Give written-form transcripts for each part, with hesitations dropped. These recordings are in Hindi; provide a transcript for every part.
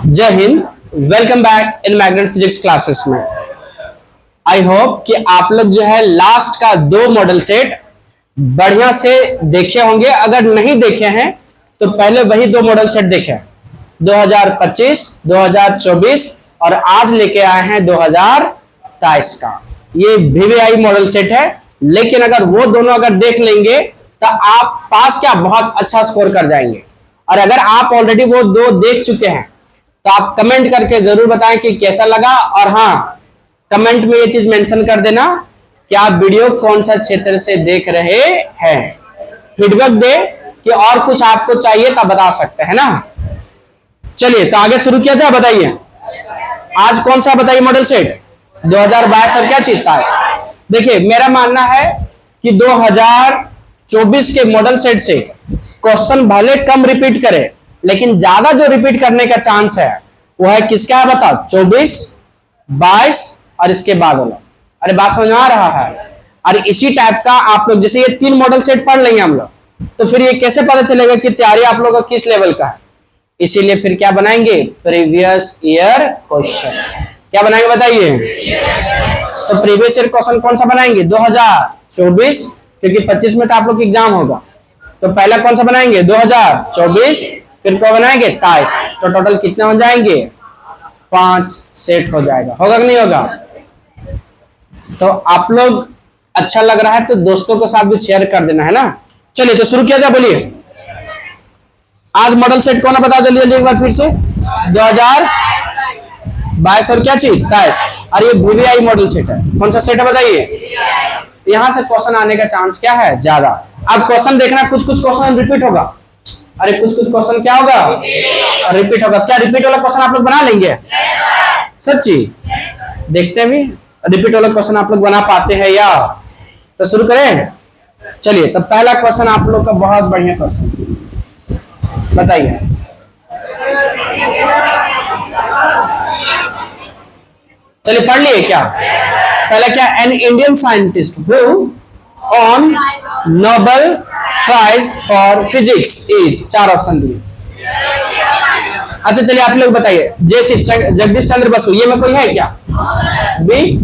जय हिंद। Welcome back in magnet physics classes में। आई होप कि आप लोग जो है लास्ट का 2 मॉडल सेट बढ़िया से देखे होंगे। अगर नहीं देखे हैं तो पहले वही 2 मॉडल सेट देखें, 2025, 2024 और आज लेके आए हैं 2023 का। ये VVI मॉडल सेट है, लेकिन अगर वो दोनों अगर देख लेंगे तो आप पास क्या बहुत अच्छा स्कोर कर जाएंगे। और अगर आप ऑलरेडी वो 2 देख चुके हैं तो आप कमेंट करके जरूर बताएं कि कैसा लगा। और हाँ, कमेंट में ये चीज मेंशन कर देना कि आप वीडियो कौन सा क्षेत्र से देख रहे हैं। फीडबैक दे कि और कुछ आपको चाहिए तो बता सकते हैं ना। चलिए तो आगे शुरू किया जाए। बताइए आज कौन सा बताइए मॉडल सेट 2022 और क्या चीजता है। देखिए मेरा मानना है कि 2024 के मॉडल सेट से क्वेश्चन भले कम रिपीट करे, लेकिन ज्यादा जो रिपीट करने का चांस है वो है किसका है बताओ, 24, 22 और इसके बाद वाला। अरे बात समझ में आ रहा है। और इसी टाइप का आप लोग जैसे ये 3 मॉडल सेट पढ़ लेंगे हम लोग, तो फिर ये कैसे पता चलेगा कि तैयारी आप लोगों का किस लेवल का है। इसीलिए फिर क्या बनाएंगे, प्रीवियस ईयर क्वेश्चन। क्या बनाएंगे बताइए। तो प्रीवियस ईयर क्वेश्चन कौन सा बनाएंगे 2024, क्योंकि 25 में तो आप लोग का एग्जाम होगा। तो पहला कौन सा बनाएंगे 2024, फिर कौन बनाएंगे 23। तो टोटल कितने हो जाएंगे, 5 सेट हो जाएगा। होगा कि नहीं होगा। तो आप लोग अच्छा लग रहा है तो दोस्तों के साथ भी शेयर कर देना है ना। चलिए तो शुरू किया जाए। बोलिए आज मॉडल सेट कौन है बताओ जल्दी जल्दी एक बार फिर से। 2022 और क्या चीज 23। और ये VVI मॉडल सेट है। कौन सा सेट है बताइए। यहां से क्वेश्चन आने का चांस क्या है, ज्यादा। अब क्वेश्चन देखना, कुछ कुछ क्वेश्चन रिपीट होगा। अरे कुछ कुछ क्वेश्चन क्या होगा, रिपीट होगा। क्या रिपीट वाला क्वेश्चन आप लोग बना लेंगे सच्ची। देखते हैं भी रिपीट वाला क्वेश्चन आप लोग बना पाते हैं या। तो शुरू करें। चलिए तो पहला क्वेश्चन आप लोग का बहुत बढ़िया क्वेश्चन बताइए। चलिए पढ़ लिए क्या। पहला क्या, an Indian scientist who won Nobel prize for physics is. 4 option दिए। अच्छा चलिए आप लोग बताइए। जगदीश चंद्र बसु, ये में कोई है क्या। बी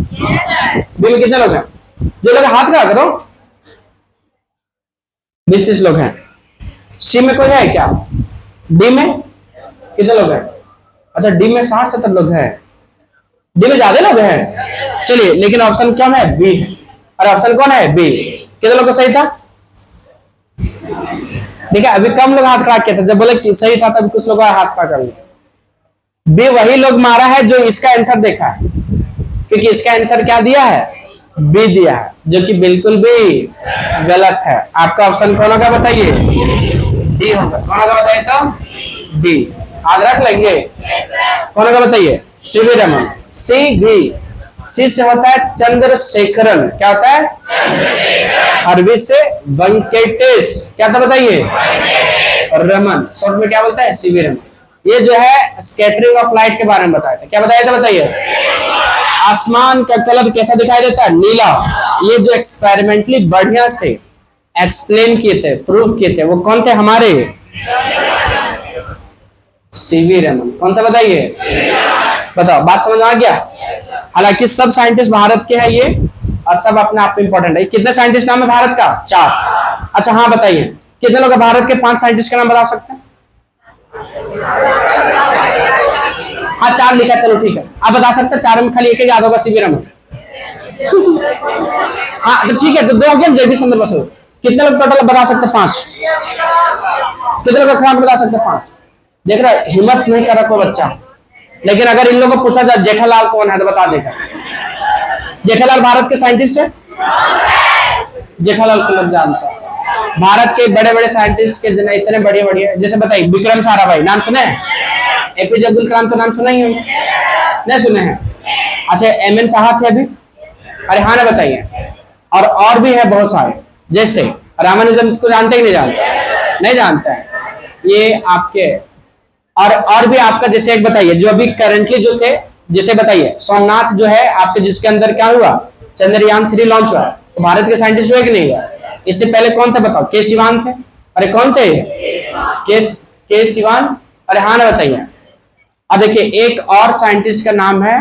में कितने लोग हैं, जो लोग हाथ खड़ा करो। 20-30 लोग हैं। सी में कोई है क्या। डी में कितने लोग हैं। अच्छा डी में 60-70 लोग हैं। डी में ज्यादा लोग हैं। चलिए लेकिन ऑप्शन कौन है, बी। और ऑप्शन कौन है, बी। कितने लोग का सही था। देखा अभी कम लोग हाथ खड़ा किया था, जब बोले कि सही था तब कुछ लोग हाथ खड़ा कर लिया। बी वही लोग मारा है जो इसका आंसर देखा है, क्योंकि इसका आंसर क्या दिया है, बी दिया है, जो कि बिल्कुल भी गलत है। आपका ऑप्शन कौन होगा बताइए, डी होगा। कौन होगा बताइए तो डी। याद रख लेंगे। कौन होगा बताइए, CV Raman. C B. C से होता है चंद्रशेखरन। क्या होता है, अरबी से वेंकटेश। क्या था बताइए, रमन। शॉर्ट में क्या बोलता है, सीवी रमन। ये जो है स्कैटरिंग ऑफ लाइट के बारे में बताया था। क्या बताया था बताइए। आसमान का कलर कैसा दिखाई देता है, नीला। ये जो एक्सपेरिमेंटली बढ़िया से एक्सप्लेन किए थे, प्रूव किए थे, वो कौन थे हमारे, सीवी रमन। कौन था बताइए। बताओ बात समझ आ गया। हालांकि सब साइंटिस्ट भारत के हैं ये, और सब अपने आप में इंपॉर्टेंट है। कितने साइंटिस्ट नाम है भारत का, 4। अच्छा हाँ बताइए कितने लोग भारत के 5 साइंटिस्ट के नाम बता सकते हैं। हाँ 4 लिखा, चलो ठीक है। आप बता सकते हैं 4 में खाली एक याद होगा, सीवी रमन। हाँ तो ठीक है, तो 2 हो गया। जगदीश चंद्र बसु। कितने लोग टोटल बता सकते हैं, 5। कितने लोग बता सकते हैं, 5। देख रहे हिम्मत नहीं कर रहा कोई बच्चा। लेकिन अगर इन लोगों को पूछा जाए जेठालाल कौन है तो बता देगा। जेठालाल भारत के साइंटिस्ट है। जेठालाल को लोग जानते हैं। भारत के बड़े बड़े साइंटिस्ट के जना इतने बढ़िया बढ़िया, जैसे बताइए विक्रम साराभाई, नाम सुने हैं। एपीजे अब्दुल कलाम का नाम सुना ही होंगे, नहीं सुने हैं। अच्छा एमएन साहब थे अभी, अरे हाँ ना बताइए। और भी है बहुत सारे, जैसे रामानुजन को जानते ही नहीं जानते, नहीं जानते हैं ये आपके। और भी आपका जैसे एक बताइए जो अभी करंटली जो थे, जैसे बताइए सोमनाथ जो है आपके, जिसके अंदर क्या हुआ, चंद्रयान 3 लॉन्च हुआ। तो भारत के साइंटिस्ट हुए कि नहीं हुआ। इससे पहले कौन थे बताओ, के सिवान थे। अरे कौन थे, के सिवान। अरे हाँ ना बताइए। अब देखिए एक और साइंटिस्ट का नाम है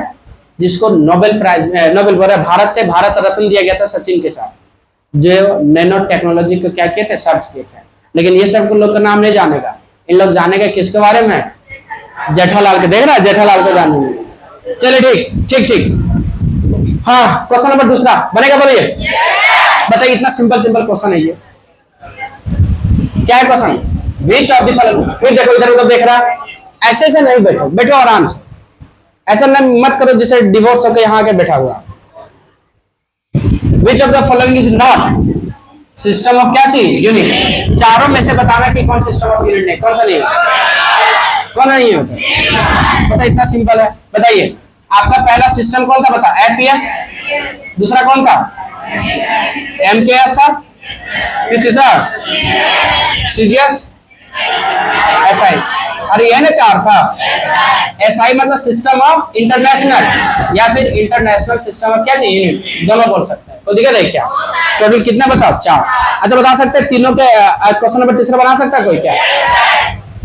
जिसको नोबेल प्राइज नोबेल भारत से भारत रत्न दिया गया था, सचिन के साथ, जो नैनो टेक्नोलॉजी को क्या किए थे, सर्च किए थे। लेकिन ये सब लोग का नाम नहीं जानेगा, इन लोग जानेगा किसके बारे में, जेठालाल के। देख रहा है, जेठालाल को जानेंगे। चलिए ठीक ठीक ठीक। हाँ, क्वेश्चन नंबर दूसरा बनेगा, बोलिए। बताइए, इतना सिंपल सिंपल क्वेश्चन है ये। क्या है question? Which of the following, फिर देखो इधर उधर देख रहा है, ऐसे से नहीं बैठो, बैठो आराम से, ऐसा नहीं मत करो जैसे डिवोर्स होकर यहाँ आके बैठा हुआ। Which of the following is not system of क्या चीज, यूनिट। चारों में से बताना कि कौन सिस्टम ऑफ यूनिट नहीं, कौन सा नहीं है, कौन नहीं है बता, इतना सिंपल है। बताइए आपका पहला सिस्टम कौन था, बता। एपीएस, दूसरा कौन था, एमकेएस था, फिर तीसरा सीजीएस, एसआई, अरे ये ना चार था। एसआई मतलब सिस्टम ऑफ इंटरनेशनल, या फिर इंटरनेशनल सिस्टम ऑफ क्या चाहिए, यूनिट, दोनों बोल सकते हैं। तो दिक्कत है क्या? टोटल कितना बताओ, 4। अच्छा बता सकते हैं तीनों के, क्वेश्चन नंबर तीसरा बना सकता है कोई क्या?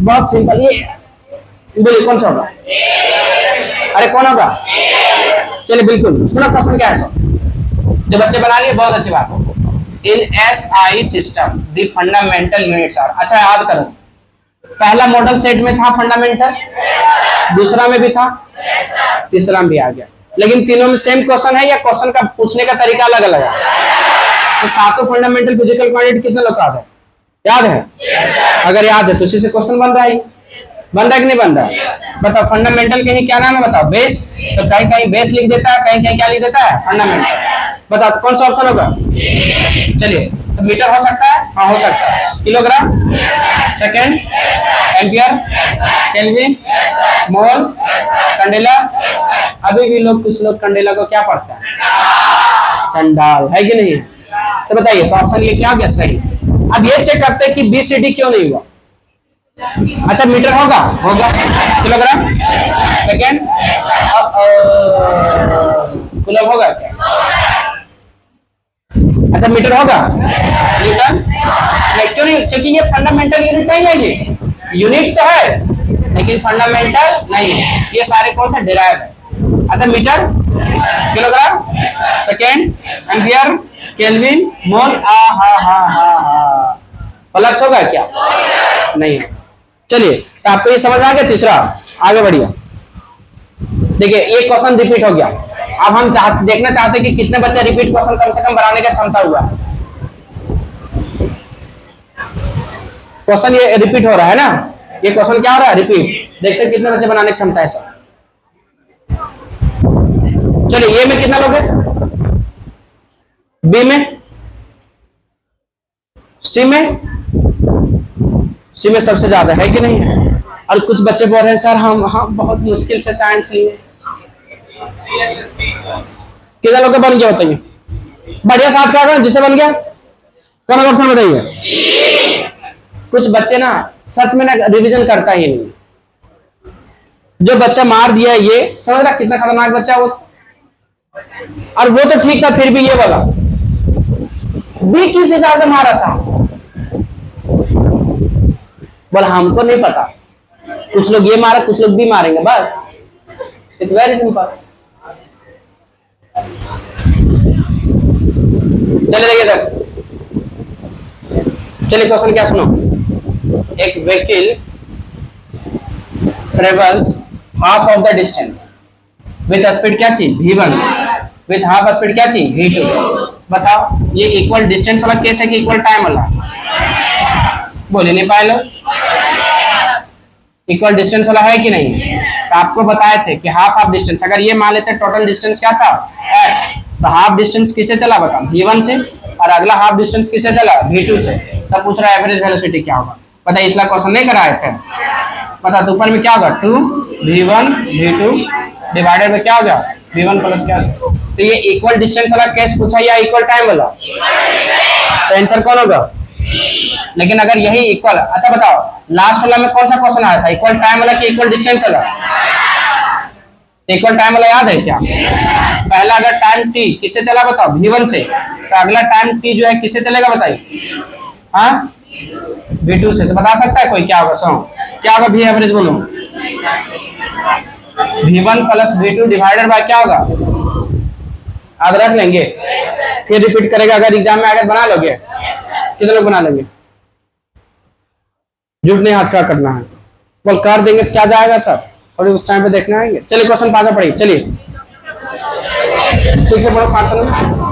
बहुत सिंपल, ये बोलिए कौन सा होगा, अरे कौन होगा? चलिए बिल्कुल सुनो क्वेश्चन क्या है सर, जो बच्चे बना लिए बहुत अच्छी बात है। In SI system the fundamental units are, अच्छा याद करो, पहला मॉडल सेट में था फंडामेंटल, दूसरा में भी था, तीसरा में भी आ गया। लेकिन तीनों में सेम क्वेश्चन है या क्वेश्चन का पूछने का तरीका अलग अलग है? तो सातों फंडामेंटल फिजिकल क्वांटिटी कितने लोग याद है? याद है? अगर याद है तो इसी से क्वेश्चन बन रहा है, बन रहा है कि नहीं बन रहा? बताओ फंडामेंटल के ही क्या नाम है, बताओ। बेस, तो कहीं कहीं बेस लिख देता है, कहीं कहीं क्या लिख देता है, फंडामेंटल। बताओ तो कौन सा ऑप्शन होगा? चलिए, तो मीटर हो सकता है, हाँ हो सकता है। किलोग्राम, सेकेंड, एम्पियर, केल्विन, मोल, कंडेला। अभी भी लोग, कुछ लोग कंडेला को क्या पढ़ते हैं, चंडाल, है कि नहीं? तो बताइए तो ऑप्शन ये क्या हो गया, सही। अब ये चेक करते हैं कि बीसीडी क्यों नहीं हुआ। अच्छा मीटर होगा, होगा। किलोग्राम, सेकेंड, कुलम होगा क्या? अच्छा मीटर होगा, न्यूटन नहीं, क्यों नहीं? क्योंकि ये फंडामेंटल यूनिट नहीं है, ये यूनिट तो है लेकिन फंडामेंटल नहीं है। ये सारे कौन से डिराइव है। अच्छा metre, kilogram, second, ampere, kelvin, mole, flux होगा क्या? नहीं है। चलिए तो आपको ये समझ आ गया। तीसरा आगे बढ़िए, देखिए एक क्वेश्चन रिपीट हो गया। अब हम देखना चाहते हैं कि कितने बच्चे रिपीट क्वेश्चन कम से कम बनाने का क्षमता हुआ। क्वेश्चन ये रिपीट हो रहा है ना, ये क्वेश्चन क्या हो रहा है, रिपीट। देखते हैं कितने बच्चे बनाने की क्षमता है सर। चलिए ए में कितना लोग है, बी में, सी में, सी में सबसे ज्यादा है कि नहीं है? और कुछ बच्चे बोल रहे हैं सर हम बहुत मुश्किल से साइंस लिए। कितना लोग बन गया बताइए, बढ़िया साथ क्या जिसे बन गया, कौन ऑप्शन बताइए। कुछ बच्चे ना सच में ना रिवीजन करता ही नहीं। जो बच्चा मार दिया ये समझ रहा कितना खतरनाक बच्चा वो, और वो तो ठीक था, फिर भी ये वाला भी किस हिसाब से मारा था, बोला हमको नहीं पता। कुछ लोग ये मारा, कुछ लोग भी मारेंगे, बस इट्स वेरी सिंपल। चलिए देखिए इधर, चलिए क्वेश्चन क्या सुनो। एक vehicle travels half of the distance with speed क्या चाहिए, v1, विथ हाफ स्पीड क्या चाहिए, v2। बताओ ये इक्वल डिस्टेंस वाला केस है कि इक्वल टाइम वाला? बोले नहीं पाए लोग, इक्वल डिस्टेंस वाला है कि नहीं? तो आपको बताए थे कि हाफ डिस्टेंस, अगर ये मान लेते टोटल डिस्टेंस क्या था x, तो हाफ डिस्टेंस किसे चला बता, v1 से, और अगला हाफ डिस्टेंस किसे चला, v2 से। तब पूछ रहा है एवरेज वेलोसिटी क्या होगा। पता इसला क्वेश्चन नहीं कराए थे, पता तो ऊपर में क्या होगा 2v1 v2 डिवाइडेड में क्या होगा v1 प्लस क्या होगा। तो ये इक्वल डिस्टेंस वाला केस पूछा या इक्वल टाइम वाला, तो आंसर कौन होगा। लेकिन अगर यही इक्वल, अच्छा बताओ लास्ट वाला में कौन सा क्वेश्चन आया था, इक्वल टाइम वाला कि इक्वल डिस्टेंस वाला? इक्वल टाइम वाला याद है क्या? पहला अगर टाइम t किससे चला बताओ, v1 से, तो अगला टाइम t जो है किससे चलेगा बताइए, हाँ v2 से। तो बता सकता है कोई क्या होगा, सो क्या होगा भी एवरेज बोलो, V1 plus V2 divided by क्या होगा, याद रख लेंगे, फिर रिपीट करेगा अगर एग्जाम में अगर बना लोगे, कितने लोग बना लेंगे, झूठ नहीं हाथ खड़ा करना है, बोल कर देंगे तो क्या जाएगा सर, थोड़ी उस टाइम पे देखने आएंगे। चलिए क्वेश्चन 5 पढ़िए, चलिए ठीक से पढ़ो 5 नंबर।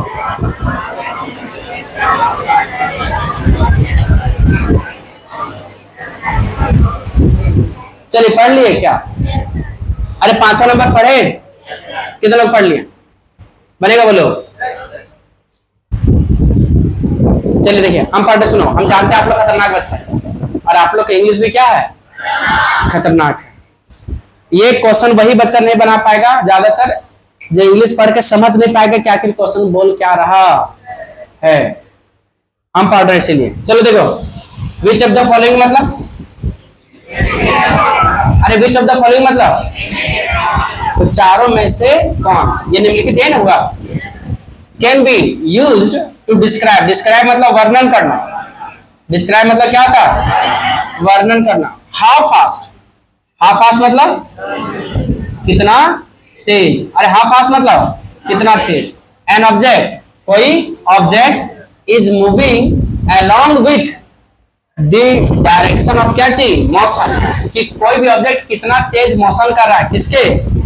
चलिए पढ़ लिए क्या, अरे 5 नंबर पढ़े, कितने लोग पढ़ लिए, बनेगा बोलो। चलिए देखिए हम पढ़ते सुनो, हम जानते हैं आप लोग खतरनाक बच्चा है और आप लोग का इंग्लिश भी क्या है, खतरनाक है। ये क्वेश्चन वही बच्चा नहीं बना पाएगा ज्यादातर जो इंग्लिश पढ़ के समझ नहीं पाएगा कि आखिर क्वेश्चन बोल क्या रहा है। हम पढ़ रहे हैं इसीलिए। चलो देखो, विच ऑफ द फॉलोइंग मतलब, अरे विच ऑफ द फॉलोइंग मतलब तो चारों में से कौन, ये निम्नलिखित है ना हुआ, can be used to describe, describe मतलब वर्णन करना, डिस्क्राइब मतलब क्या था, वर्णन करना। हाउ फास्ट, हाउ फास्ट मतलब कितना तेज, अरे हाउ फास्ट मतलब कितना तेज। एन ऑब्जेक्ट, कोई object is moving along with the direction of क्या चीज, मोशन, कि कोई भी ऑब्जेक्ट कितना तेज मोशन कर रहा है, किसके,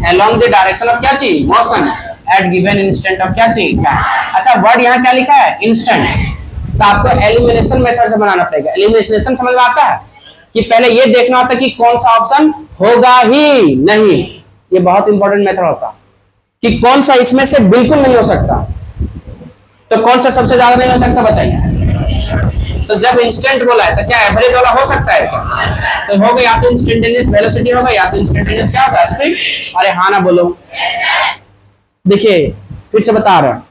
अलोंग द डायरेक्शन ऑफ क्या चीज, motion, at given instant of क्या चीज। अच्छा वर्ड यहाँ क्या लिखा है, इंस्टेंट, तो आपको एलिमिनेशन मेथड से बनाना पड़ेगा। एलिमिनेशन समझ में आता है कि पहले ये देखना होता है कि कौन सा ऑप्शन होगा ही नहीं, ये बहुत इंपॉर्टेंट मेथड होता है कि कौन सा इसमें से बिल्कुल नहीं हो सकता, तो कौन सा सबसे ज्यादा नहीं हो सकता बताइए। तो जब इंस्टेंट बोला है तो क्या एवरेज वाला हो सकता है क्या, तो होगा या तो इंस्टेंटेनियस वेलोसिटी होगा या तो इंस्टेंटेनियस क्या होगा, स्पीड। अरे हाँ ना बोलो। देखिए फिर से बता रहा हूं,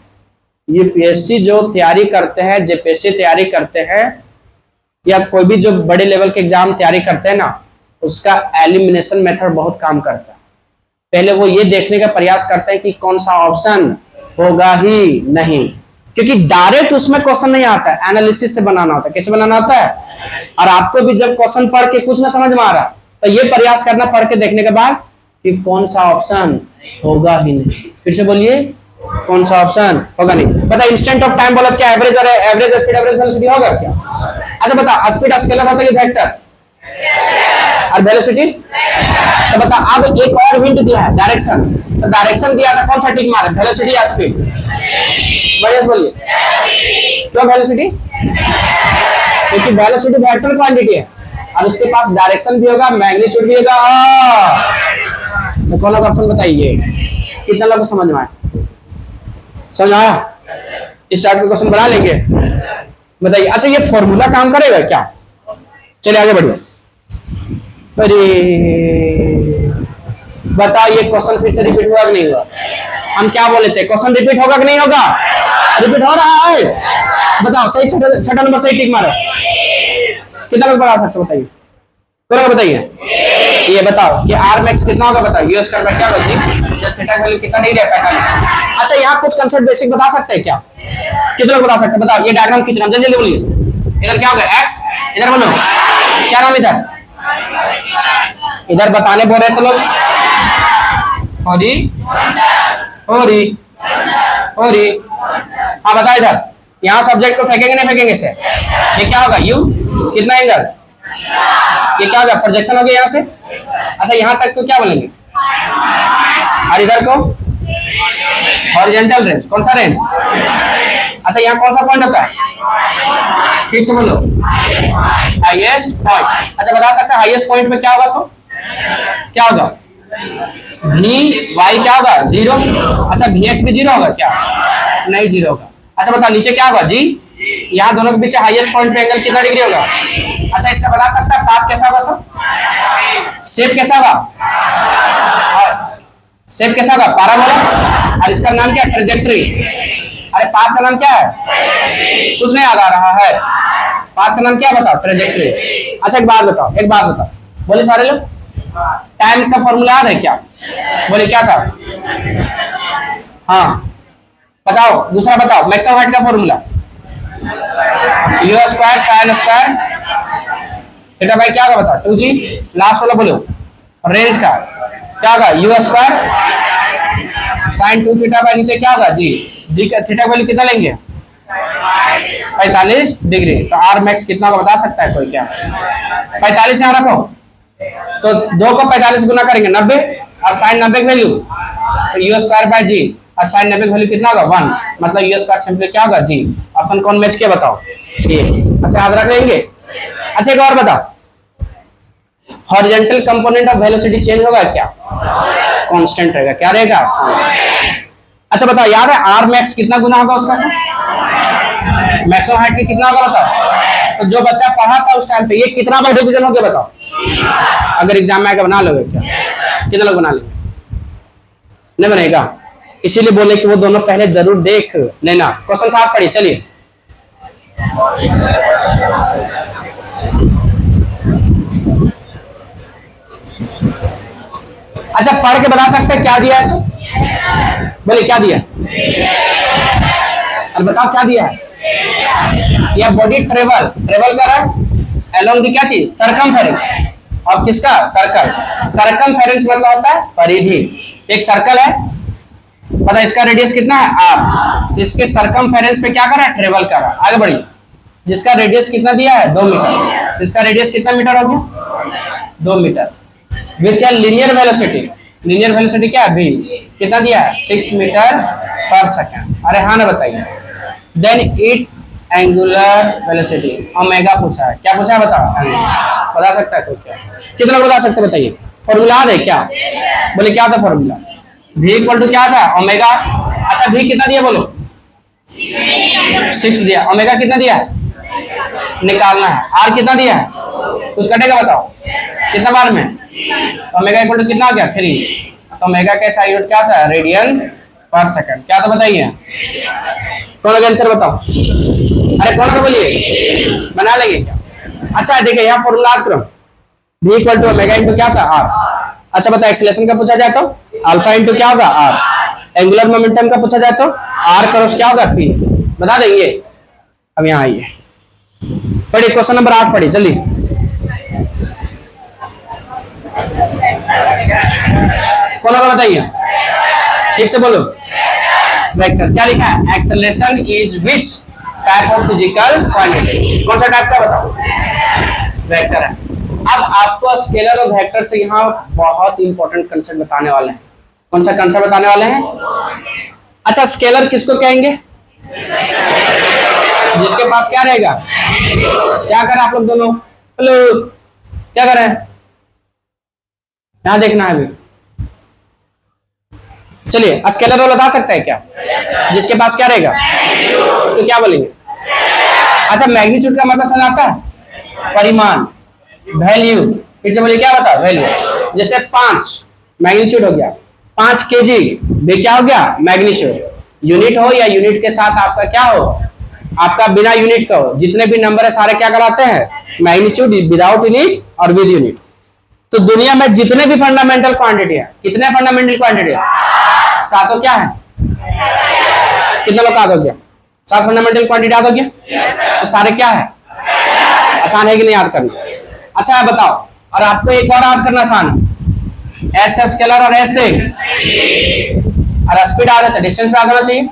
यूपीएससी जो तैयारी करते हैं, जेपीएससी तैयारी करते हैं या कोई भी जो बड़े लेवल के एग्जाम तैयारी करते हैं ना, उसका एलिमिनेशन मेथड बहुत काम करता है। पहले वो ये देखने का प्रयास करते हैं कि कौन सा ऑप्शन होगा ही नहीं, क्योंकि डायरेक्ट उसमें क्वेश्चन नहीं आता है, एनालिसिस से बनाना होता है। कैसे बनाना होता है, और आपको भी जब क्वेश्चन पढ़ के कुछ ना समझ में आ रहा तो ये प्रयास करना पढ़ के देखने के बाद कि कौन सा ऑप्शन होगा ही नहीं। फिर से बोलिए, कौन सा ऑप्शन होगा नहीं। पता इंस्टेंट ऑफ टाइम बोला क्या एवरेज और एवरेज स्पीड एवरेज वेलोसिटी होगा क्या। अच्छा बता, स्पीड स्केलर होता है कि वेक्टर, और वेलोसिटी, तो बता अब एक और हिंट दिया है, डायरेक्शन, तो डायरेक्शन दिया था, कौन सा टिक मारे, वेलोसिटी या स्पीड, बढ़िया से बोलिए। क्यों वेलोसिटी, क्योंकि वेलोसिटी वेक्टर क्वांटिटी है और उसके पास डायरेक्शन भी होगा, मैग्नीट्यूड भी होगा। तो कौन सा ऑप्शन बताइए, कितना लोगों को समझ में आया, समझ आया, इस टाइप के क्वेश्चन बना लेंगे बताइए। अच्छा ये फॉर्मूला काम करेगा क्या, चलिए आगे बढ़िए। अरे बताओ ये क्वेश्चन फिर से रिपीट हुआ कि नहीं हुआ, हम क्या बोले थे, क्वेश्चन रिपीट होगा कि नहीं होगा, रिपीट हो रहा है, बताओ सही, छठा नंबर सही टिक मारो। कितना लोग बता सकते बताइए, तो बताइए ये बताओ कि आर मैक्स कितना होगा, बताओ यूएस का क्या होगा जी, जब थीटा का वैल्यू कितना नहीं रहता है 45। अच्छा यहाँ कुछ कंसेप्ट बेसिक बता सकते हैं क्या, कितने लोग बता सकते हैं, बताओ। ये डायग्राम खींचना जल्दी जल्दी बोलिए, इधर क्या होगा एक्स, इधर बोलो क्या नाम, इधर इधर बताने बोल रहे थे लोग, होरी होरी होरी, हाँ बता इधर, यहाँ सब्जेक्ट को फेंकेंगे नहीं फेंकेंगे से, ये क्या होगा यू, कितना एंगल, ये क्या होगा प्रोजेक्शन हो गया यहाँ से। अच्छा यहाँ तक को क्या बोलेंगे, और इधर को हॉरिजॉन्टल रेंज, कौन सा रेंज। अच्छा यहाँ कौन सा पॉइंट होता है, ठीक से बोलो, हाईएस्ट पॉइंट। अच्छा बता सकते हैं हाईएस्ट पॉइंट में क्या होगा, सो क्या होगा, वी वाई क्या होगा जीरो। अच्छा वी एक्स भी जीरो होगा क्या, नहीं जीरो होगा। अच्छा बता नीचे क्या होगा जी, यहाँ दोनों के बीच हाईएस्ट पॉइंट पे एंगल कितना डिग्री होगा। अच्छा इसका बता सकता है पाथ कैसा होगा, सर शेप कैसा होगा, शेप कैसा होगा पैराबोला, और इसका नाम क्या है ट्रैजेक्टरी। अरे पाथ का नाम क्या है, कुछ नहीं याद आ रहा है, पाथ का नाम क्या बताओ, ट्रैजेक्टरी। अच्छा एक बात बताओ, एक बात बताओ, बोले सारे लोग, टाइम का फॉर्मूला याद है क्या, बोले क्या था, हाँ बताओ। दूसरा बताओ मैक्सिमम हाइट का formula, you square sine square theta by क्या होगा बताओ 2g। लास्ट वाला बोलो रेंज का, क्या होगा you square sine 2 theta by नीचे क्या होगा जी, जी का थीटा वैल्यू कितना लेंगे 45 डिग्री। तो आर मैक्स कितना को बता सकता है कोई क्या? 45 यहाँ रखो तो 2 को 45 गुना करेंगे 90 और साइन 90 की वैल्यू तो यू स्क्वायर बाय जी और साइन 90 की वैल्यू कितना होगा 1 मतलब यू स्क्वायर सिंपली क्या होगा जी। ऑप्शन कौन मैच किया बताओ ये। अच्छा याद रख लेंगे। अच्छा एक और बताओ horizontal component of velocity change होगा क्या? कांस्टेंट रहेगा। क्या रहेगा? अच्छा बताओ याद है आर मैक्स कितना गुना होगा उसका सर? मैक्सिमम हाइट की कितना होगा बताओ? तो जो बच्चा पढ़ा था उस टाइम पे ये कितना बार डिवीजन हो गया बताओ? अगर एग्जाम में आकर बना लोगे क्या? कितने लोग बना लेंगे? नहीं बनेगा, इसीलिए बोले कि वो दोनों पहले जरूर देख लेना। क्वेश्चन साफ पढ़िए चलिए। अच्छा पढ़ के बता सकते हैं क्या दिया है? बोले क्या दिया? अब बताओ क्या दिया है? यह बॉडी ट्रेवल कर रहा है अलोंग द क्या चीज सरकमफेरेंस और किसका सर्कल। सरकमफेरेंस मतलब होता है परिधि। एक सर्कल है पता इसका रेडियस कितना है आर, इसके सरकमफेरेंस पे क्या कर रहा है ट्रेवल कर रहा है। आगे बढ़िए जिसका रेडियस कितना दिया है 2 मीटर, इसका रेडियस कितना मीटर हो गया 2 metre with linear velocity. Linear velocity क्या है भी कितना दिया है 6 मीटर पर सेकंड। अरे हाँ ना बताइए। Then it's angular velocity omega पूछा है। क्या पूछा है बताओ? बता सकता है कोई क्या? कितना बता सकते हैं बताइए? फॉर्मूला है क्या? बोले क्या था फॉर्मूला? v इक्वल टू क्या था ओमेगा। अच्छा v कितना दिया बोलो 6 दिया। ओमेगा कितना दिया निकालना है। r कितना दिया है कुछ कटेगा बताओ कितना बार में? ओमेगा इक्वल टू कितना हो गया 3। तो ओमेगा का SI यूनिट क्या था रेडियन पर सेकंड। क्या था बताइए कौन होगा आंसर बताओ? अरे कौन का बोलिए बना लेंगे क्या? अच्छा देखिए यहाँ फॉर्मूला याद करो v equal to omega into क्या था r। अच्छा बता एक्सीलरेशन का पूछा जाए तो अल्फा इनटू क्या होगा r। एंगुलर मोमेंटम का पूछा जाए तो r क्रॉस क्या होगा p। बता देंगे। अब यहाँ आइए पढ़िए क्वेश्चन नंबर 8 पढ़िए जल्दी। कौन होगा बताइए ठीक से बोलो। वेक्टर क्या लिखा है? Acceleration is which type of physical quantity. कौन सा टाइप का बताओ? वेक्टर है। अब आपको स्केलर और वेक्टर से यहाँ बहुत इंपॉर्टेंट कंसेप्ट बताने वाले हैं। कौन सा कंसेप्ट बताने वाले हैं? अच्छा स्केलर किसको कहेंगे? जिसके पास क्या रहेगा? क्या करें आप लोग दोनों? हेलो क्या करें? यहां देखना है अभी। चलिए स्केलर वो बता सकता है क्या? जिसके पास क्या रहेगा उसको क्या बोलेंगे? अच्छा मैग्नीट्यूड का मतलब समझ आता है? परिमाण वैल्यू। फिर से बोलिए क्या बता वैल्यू। जैसे 5 मैग्नीट्यूड हो गया 5 kg भी क्या हो गया मैग्नीट्यूड। यूनिट हो या यूनिट के साथ आपका क्या हो आपका बिना यूनिट का हो जितने भी नंबर है सारे क्या कराते हैं मैग्नीट्यूड विदाउट यूनिट और विद यूनिट। तो दुनिया में जितने भी फंडामेंटल क्वांटिटी है कितने फंडामेंटल क्वांटिटी है? सातों क्या है? कितना लोग याद हो गया? 7 फंडामेंटल क्वांटिटी याद हो गया। तो सारे क्या है? आसान है कि नहीं याद करना? अच्छा है बताओ। और आपको एक और याद करना आसान है एस स्केलर और एस से और स्पीड आ जाता है डिस्टेंस पे आ जाना चाहिए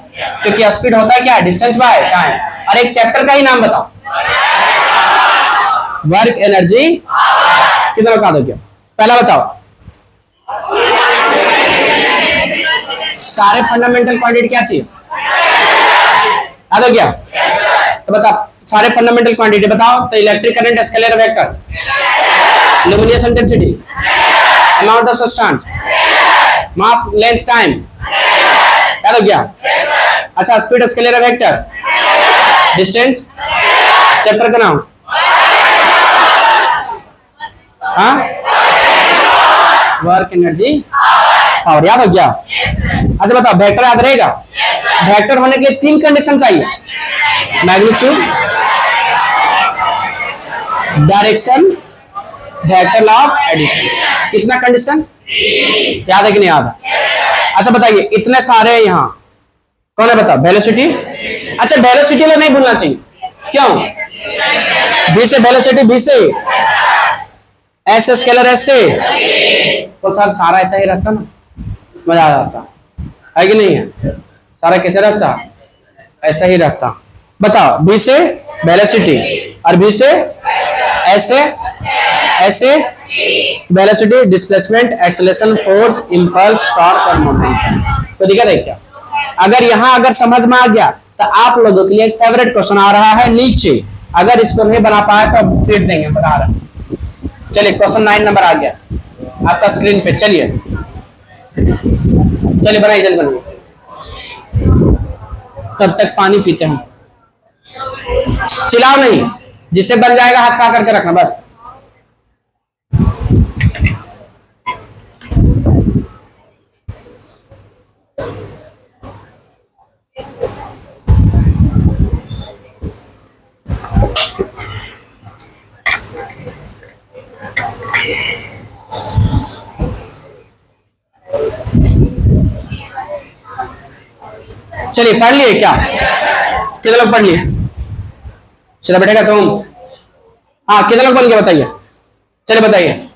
क्योंकि स्पीड होता है क्या है डिस्टेंस बाय क्या है। और एक चैप्टर का ही नाम बताओ वर्क एनर्जी कितना याद हो गया? पहला बताओ सारे फंडामेंटल क्वांटिटी क्या चाहिए याद हो गया? तो बताओ सारे फंडामेंटल क्वांटिटी बताओ। तो electric current scalar vector luminous intensity amount of substance mass length time याद हो गया? अच्छा speed scalar vector distance chapter का नाम हाँ वर्क एनर्जी पावर याद हो गया? अच्छा बताओ वेक्टर याद रहेगा? वेक्टर होने के 3 कंडीशन चाहिए magnitude direction vector law of addition. कितना कंडीशन याद है कि नहीं याद है? अच्छा बताइए इतने सारे यहाँ कौन है बताओ? वेलोसिटी। अच्छा वेलोसिटी में नहीं भूलना चाहिए क्यों? v से वेलोसिटी v से एस स्केलर एस से तो सर सारा ऐसा ही रहता ना, मजा आ जाता है कि नहीं है? सारा कैसे रहता? ऐसा ही रहता। बताओ, बी से वेलोसिटी और बी से ऐसे ऐसे velocity, displacement, acceleration, force, impulse, torque और मोमेंट। तो दिक्कत है क्या? अगर यहां अगर समझ में आ गया तो आप लोगों के लिए एक फेवरेट क्वेश्चन आ रहा है नीचे। अगर इसको नहीं बना पाया तो अब पीट देंगे, बता रहा। चलिए क्वेश्चन 9 नंबर आ गया आपका स्क्रीन पे। चलिए चलिए बनाइए, जल्दी बनाइए, तब तक पानी पीते हैं। चिल्लाओ नहीं, जिससे बन जाएगा हाथ खड़ा करके रखना बस। चलिए पढ़ लिए क्या? कितने लोग पढ़ लिए? चलो बैठेगा तुम। हाँ, कितने लोग बोल के बताइए। चलिए बताइए।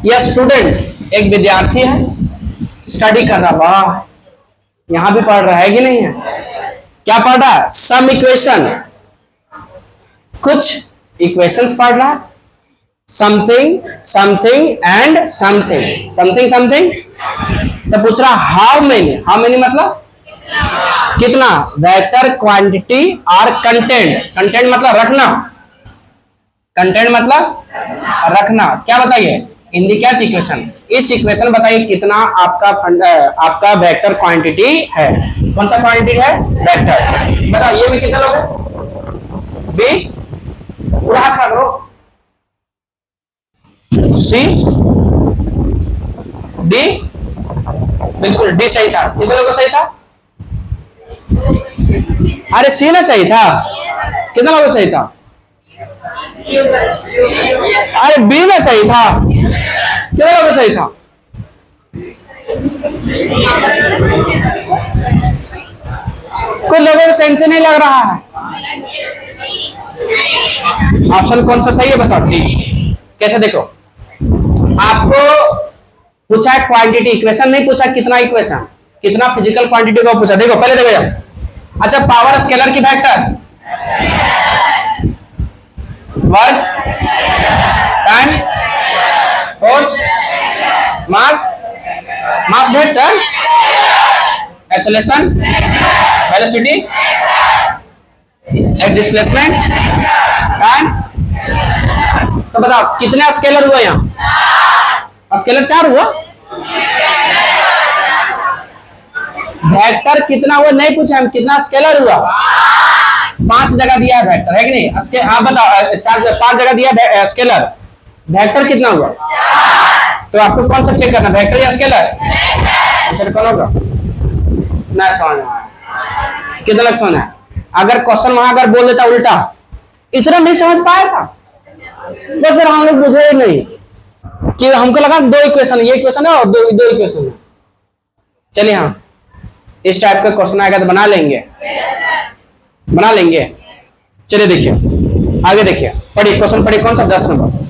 यह स्टूडेंट एक विद्यार्थी है, स्टडी कर रहा। वाह, यहां भी पढ़ रहा है कि नहीं है? क्या पढ़ रहा है? सम इक्वेशन, कुछ इक्वेशंस पढ़ रहा है। Something something and something, something something. तो पूछ रहा हाउ मेनी, हाउ मेनी मतलब कितना, वेक्टर, क्वांटिटी और कंटेंट। कंटेंट मतलब रखना, कंटेंट मतलब रखना। क्या बताइए? इन दी क्या इक्वेशन? इस इक्वेशन बताइए कितना आपका आपका वेक्टर क्वांटिटी है। कौन सा क्वांटिटी है? वेक्टर। बताओ ये में कितने लोग हैं? बी, पूरा हाथ खड़ा करो। सी, डी, बिल्कुल डी सही था। कितने लोगों को सही था? अरे सी ना सही था। कितना लोगों को सही था? अरे बी में सही था। कितने लोगों को सही था? कुछ लोगों को सही से नहीं लग रहा है। ऑप्शन कौन सा सही है बताओ? डी। कैसे? देखो, आपको पूछा है क्वांटिटी, इक्वेशन नहीं पूछा कितना इक्वेशन, कितना फिजिकल क्वांटिटी को पूछा। देखो पहले देखो यार। अच्छा, पावर स्केलर की vector, work, time, force, mass, mass vector, acceleration, velocity, displacement, time. तो बताओ कितने स्केलर हुआ यहाँ? स्केलर 4 हुआ। वेक्टर कितना हुआ नहीं पूछा हम, कितना स्केलर हुआ? 5 जगह दिया है वेक्टर, है कि नहीं? आप बताओ, 5 जगह दिया है स्केलर, वेक्टर कितना हुआ? तो आपको कौन सा चेक करना, वेक्टर या स्केलर? आंसर कौन होगा? ना समझ, कितना लग समझ है? अगर क्वेश्चन वहां अगर बोल देता उल्टा, इतना नहीं समझ पाया था बस सर, हम लोग बुझे ही नहीं कि हमको लगा 2 इक्वेशन, ये इक्वेशन है और दो इक्वेशन है। चलिए हाँ, इस टाइप का क्वेश्चन आएगा तो बना लेंगे, बना लेंगे। चलिए देखिए आगे, देखिए पढ़िए क्वेश्चन, पढ़िए कौन सा? 10 number.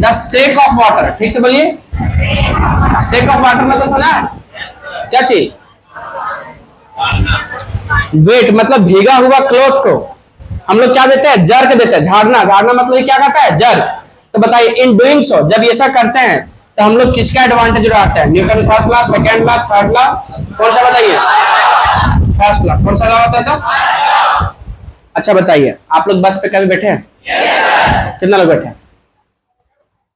The sake of water, ठीक से बोलिए। सेक ऑफ वाटर मतलब सुना है क्या चीज? वेट मतलब भीगा हुआ क्लॉथ को हम लोग क्या देते हैं? जर्क देते हैं, झाड़ना। झाड़ना मतलब ये क्या कहता है? जर्क। तो बताइए इन डूइंग सो, जब ऐसा करते हैं तो हम लोग किसका एडवांटेज उठाते हैं? Newton first law, second law, third law, कौन सा बताइए? First law. कौन सा लॉ होता है? अच्छा बताइए, आप लोग बस पे कभी बैठे हैं? कितना लोग बैठे हैं?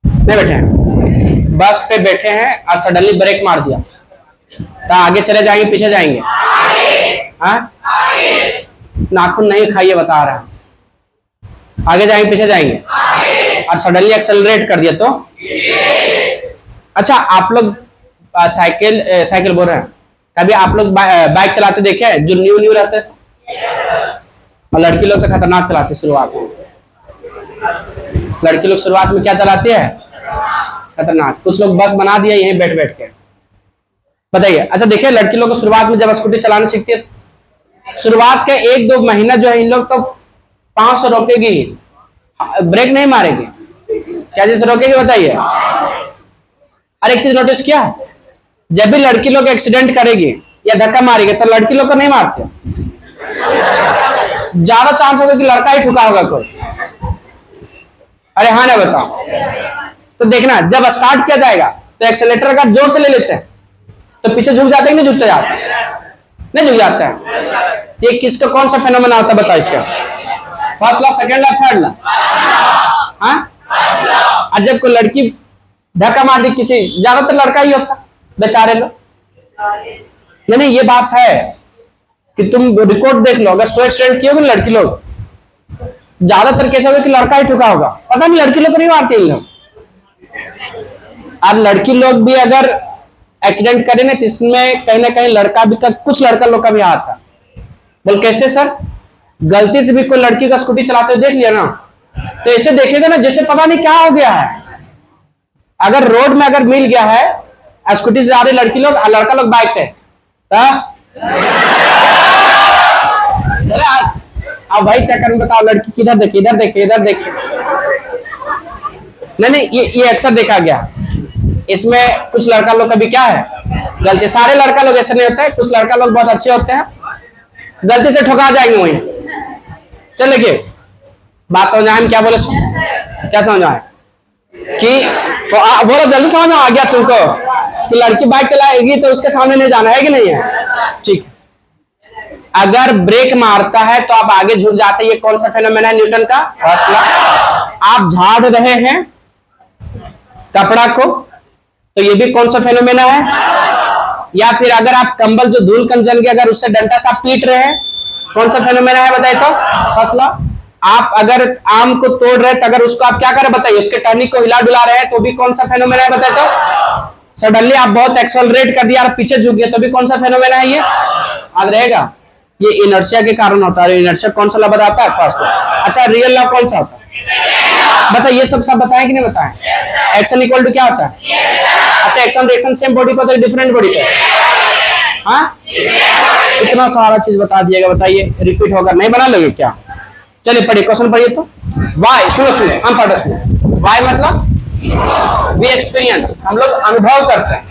नहीं बैठे हैं? बस पे बैठे हैं और सडनली ब्रेक मार दिया तो आगे चले जाएंगे पीछे जाएंगे? हाँ, नाखून नहीं खाइए, बता रहा है। आगे जाएंगे पीछे जाएंगे? और सडनली एक्सेलरेट कर दिया तो? अच्छा, आप लोग साइकिल बोल रहे हैं, कभी आप लोग बाइक चलाते देखे हैं जो न्यू रहते हैं? और लड़की लोग तो खतरनाक चलाते शुरुआत में। लड़की लोग शुरुआत में क्या चलाती है? खतरनाक। कुछ लोग बस बना दिया यहीं बैठ बैठ के। बताइए। अच्छा देखिए, लड़की लोग को शुरुआत में जब स्कूटी चलाना सीखती है शुरुआत के 1-2 महीना जो है इन लोग तो 500 रोकेगी, ब्रेक नहीं मारेगी। क्या चीज रोकेगी बताइए? और एक चीज नोटिस किया, जब भी लड़की लोग एक्सीडेंट करेगी या धक्का मारेगी तो लड़की लोग को नहीं मारते, ज्यादा चांस होगा कि लड़का ही ठुका होगा कोई। अरे हाँ ना बताओ। तो देखना जब स्टार्ट किया जाएगा तो एक्सेलेटर का जोर से ले लेते हैं तो पीछे झुक जाते हैं, नहीं झुकते जाते? नहीं झुक जाते हैं। ये किसका कौन सा फेनोमेना होता है बताओ इसका? First law, second law, third law? हाँ, और जब कोई लड़की धक्का मार दी किसी, ज्यादातर लड़का ही होता बेचारे लोग। नहीं ये बात है कि तुम रिकॉर्ड देख लो, अगर 100 एक्सीडेंट किए होंगे लड़की लोग, ज्यादातर कैसा होगा कि लड़का ही ठुका होगा। पता नहीं लड़की लोग को नहीं मारते इन लोग। और लड़की लोग भी अगर एक्सीडेंट करे ना तो इसमें कहीं ना कहीं लड़का भी का, कुछ लड़का लोग का भी हाथ है। बोल कैसे सर? गलती से भी कोई लड़की का स्कूटी चलाते हुए देख लिया ना तो ऐसे देखेगा ना जैसे पता नहीं क्या हो गया है। अगर रोड में अगर मिल गया है स्कूटी से जा रही लड़की लोग और लड़का लोग बाइक से, अब भाई चक्कर में बताओ लड़की किधर देखे, इधर देखे, इधर देखे? नहीं ये अक्सर देखा गया। इसमें कुछ लड़का लोग का भी क्या है गलती, सारे लड़का लोग ऐसे नहीं होते हैं, कुछ लड़का लोग बहुत अच्छे होते हैं, गलती से ठुका जाएंगे वहीं। चल देखिए बात समझ आए, क्या बोले? क्या समझ आए कि बोलो जल्दी समझ आ गया तुमको कि लड़की बाइक चलाएगी तो उसके सामने नहीं जाना है कि नहीं है? ठीक है। अगर ब्रेक मारता है तो आप आगे झुक जाते हैं। ये कौन सा फेनोमेना है न्यूटन का? First law. आप झाड़ रहे हैं कपड़ा को तो ये भी कौन सा फेनोमेना है? या फिर अगर आप कंबल जो धूल कम जल के अगर उससे डंडा सा पीट रहे हैं, कौन सा फेनोमेना है बताइए तो? First law. आप अगर आम को तोड़ रहे हैं तो अगर उसको आप क्या करें बताइए, उसके टहनी को हिला डुला रहे हैं तो भी कौन सा फेनोमेना है बताइए तो? सडनली आप बहुत एक्सेलरेट कर दिया और पीछे झुक गए तो भी कौन सा फेनोमेना है? ये याद रहेगा, ये इनर्शिया के कारण होता है। इनर्शिया कौन सा लॉ बताता है? First law. अच्छा रियल लॉ कौन सा होता है बताइए? सब बताएं कि नहीं बताएं? एक्शन इक्वल टू क्या होता है? अच्छा एक्शन रिएक्शन सेम बॉडी पर डिफरेंट बॉडी पर? हाँ, इतना सारा चीज बता दिएगा, बताइए रिपीट होकर नहीं बना लोगे क्या? चलिए पढ़िए, क्वेश्चन पढ़िए तो। वाई, सुनो हम पढ़ो सुनो। वाई मतलब वी एक्सपीरियंस, हम लोग अनुभव करते हैं।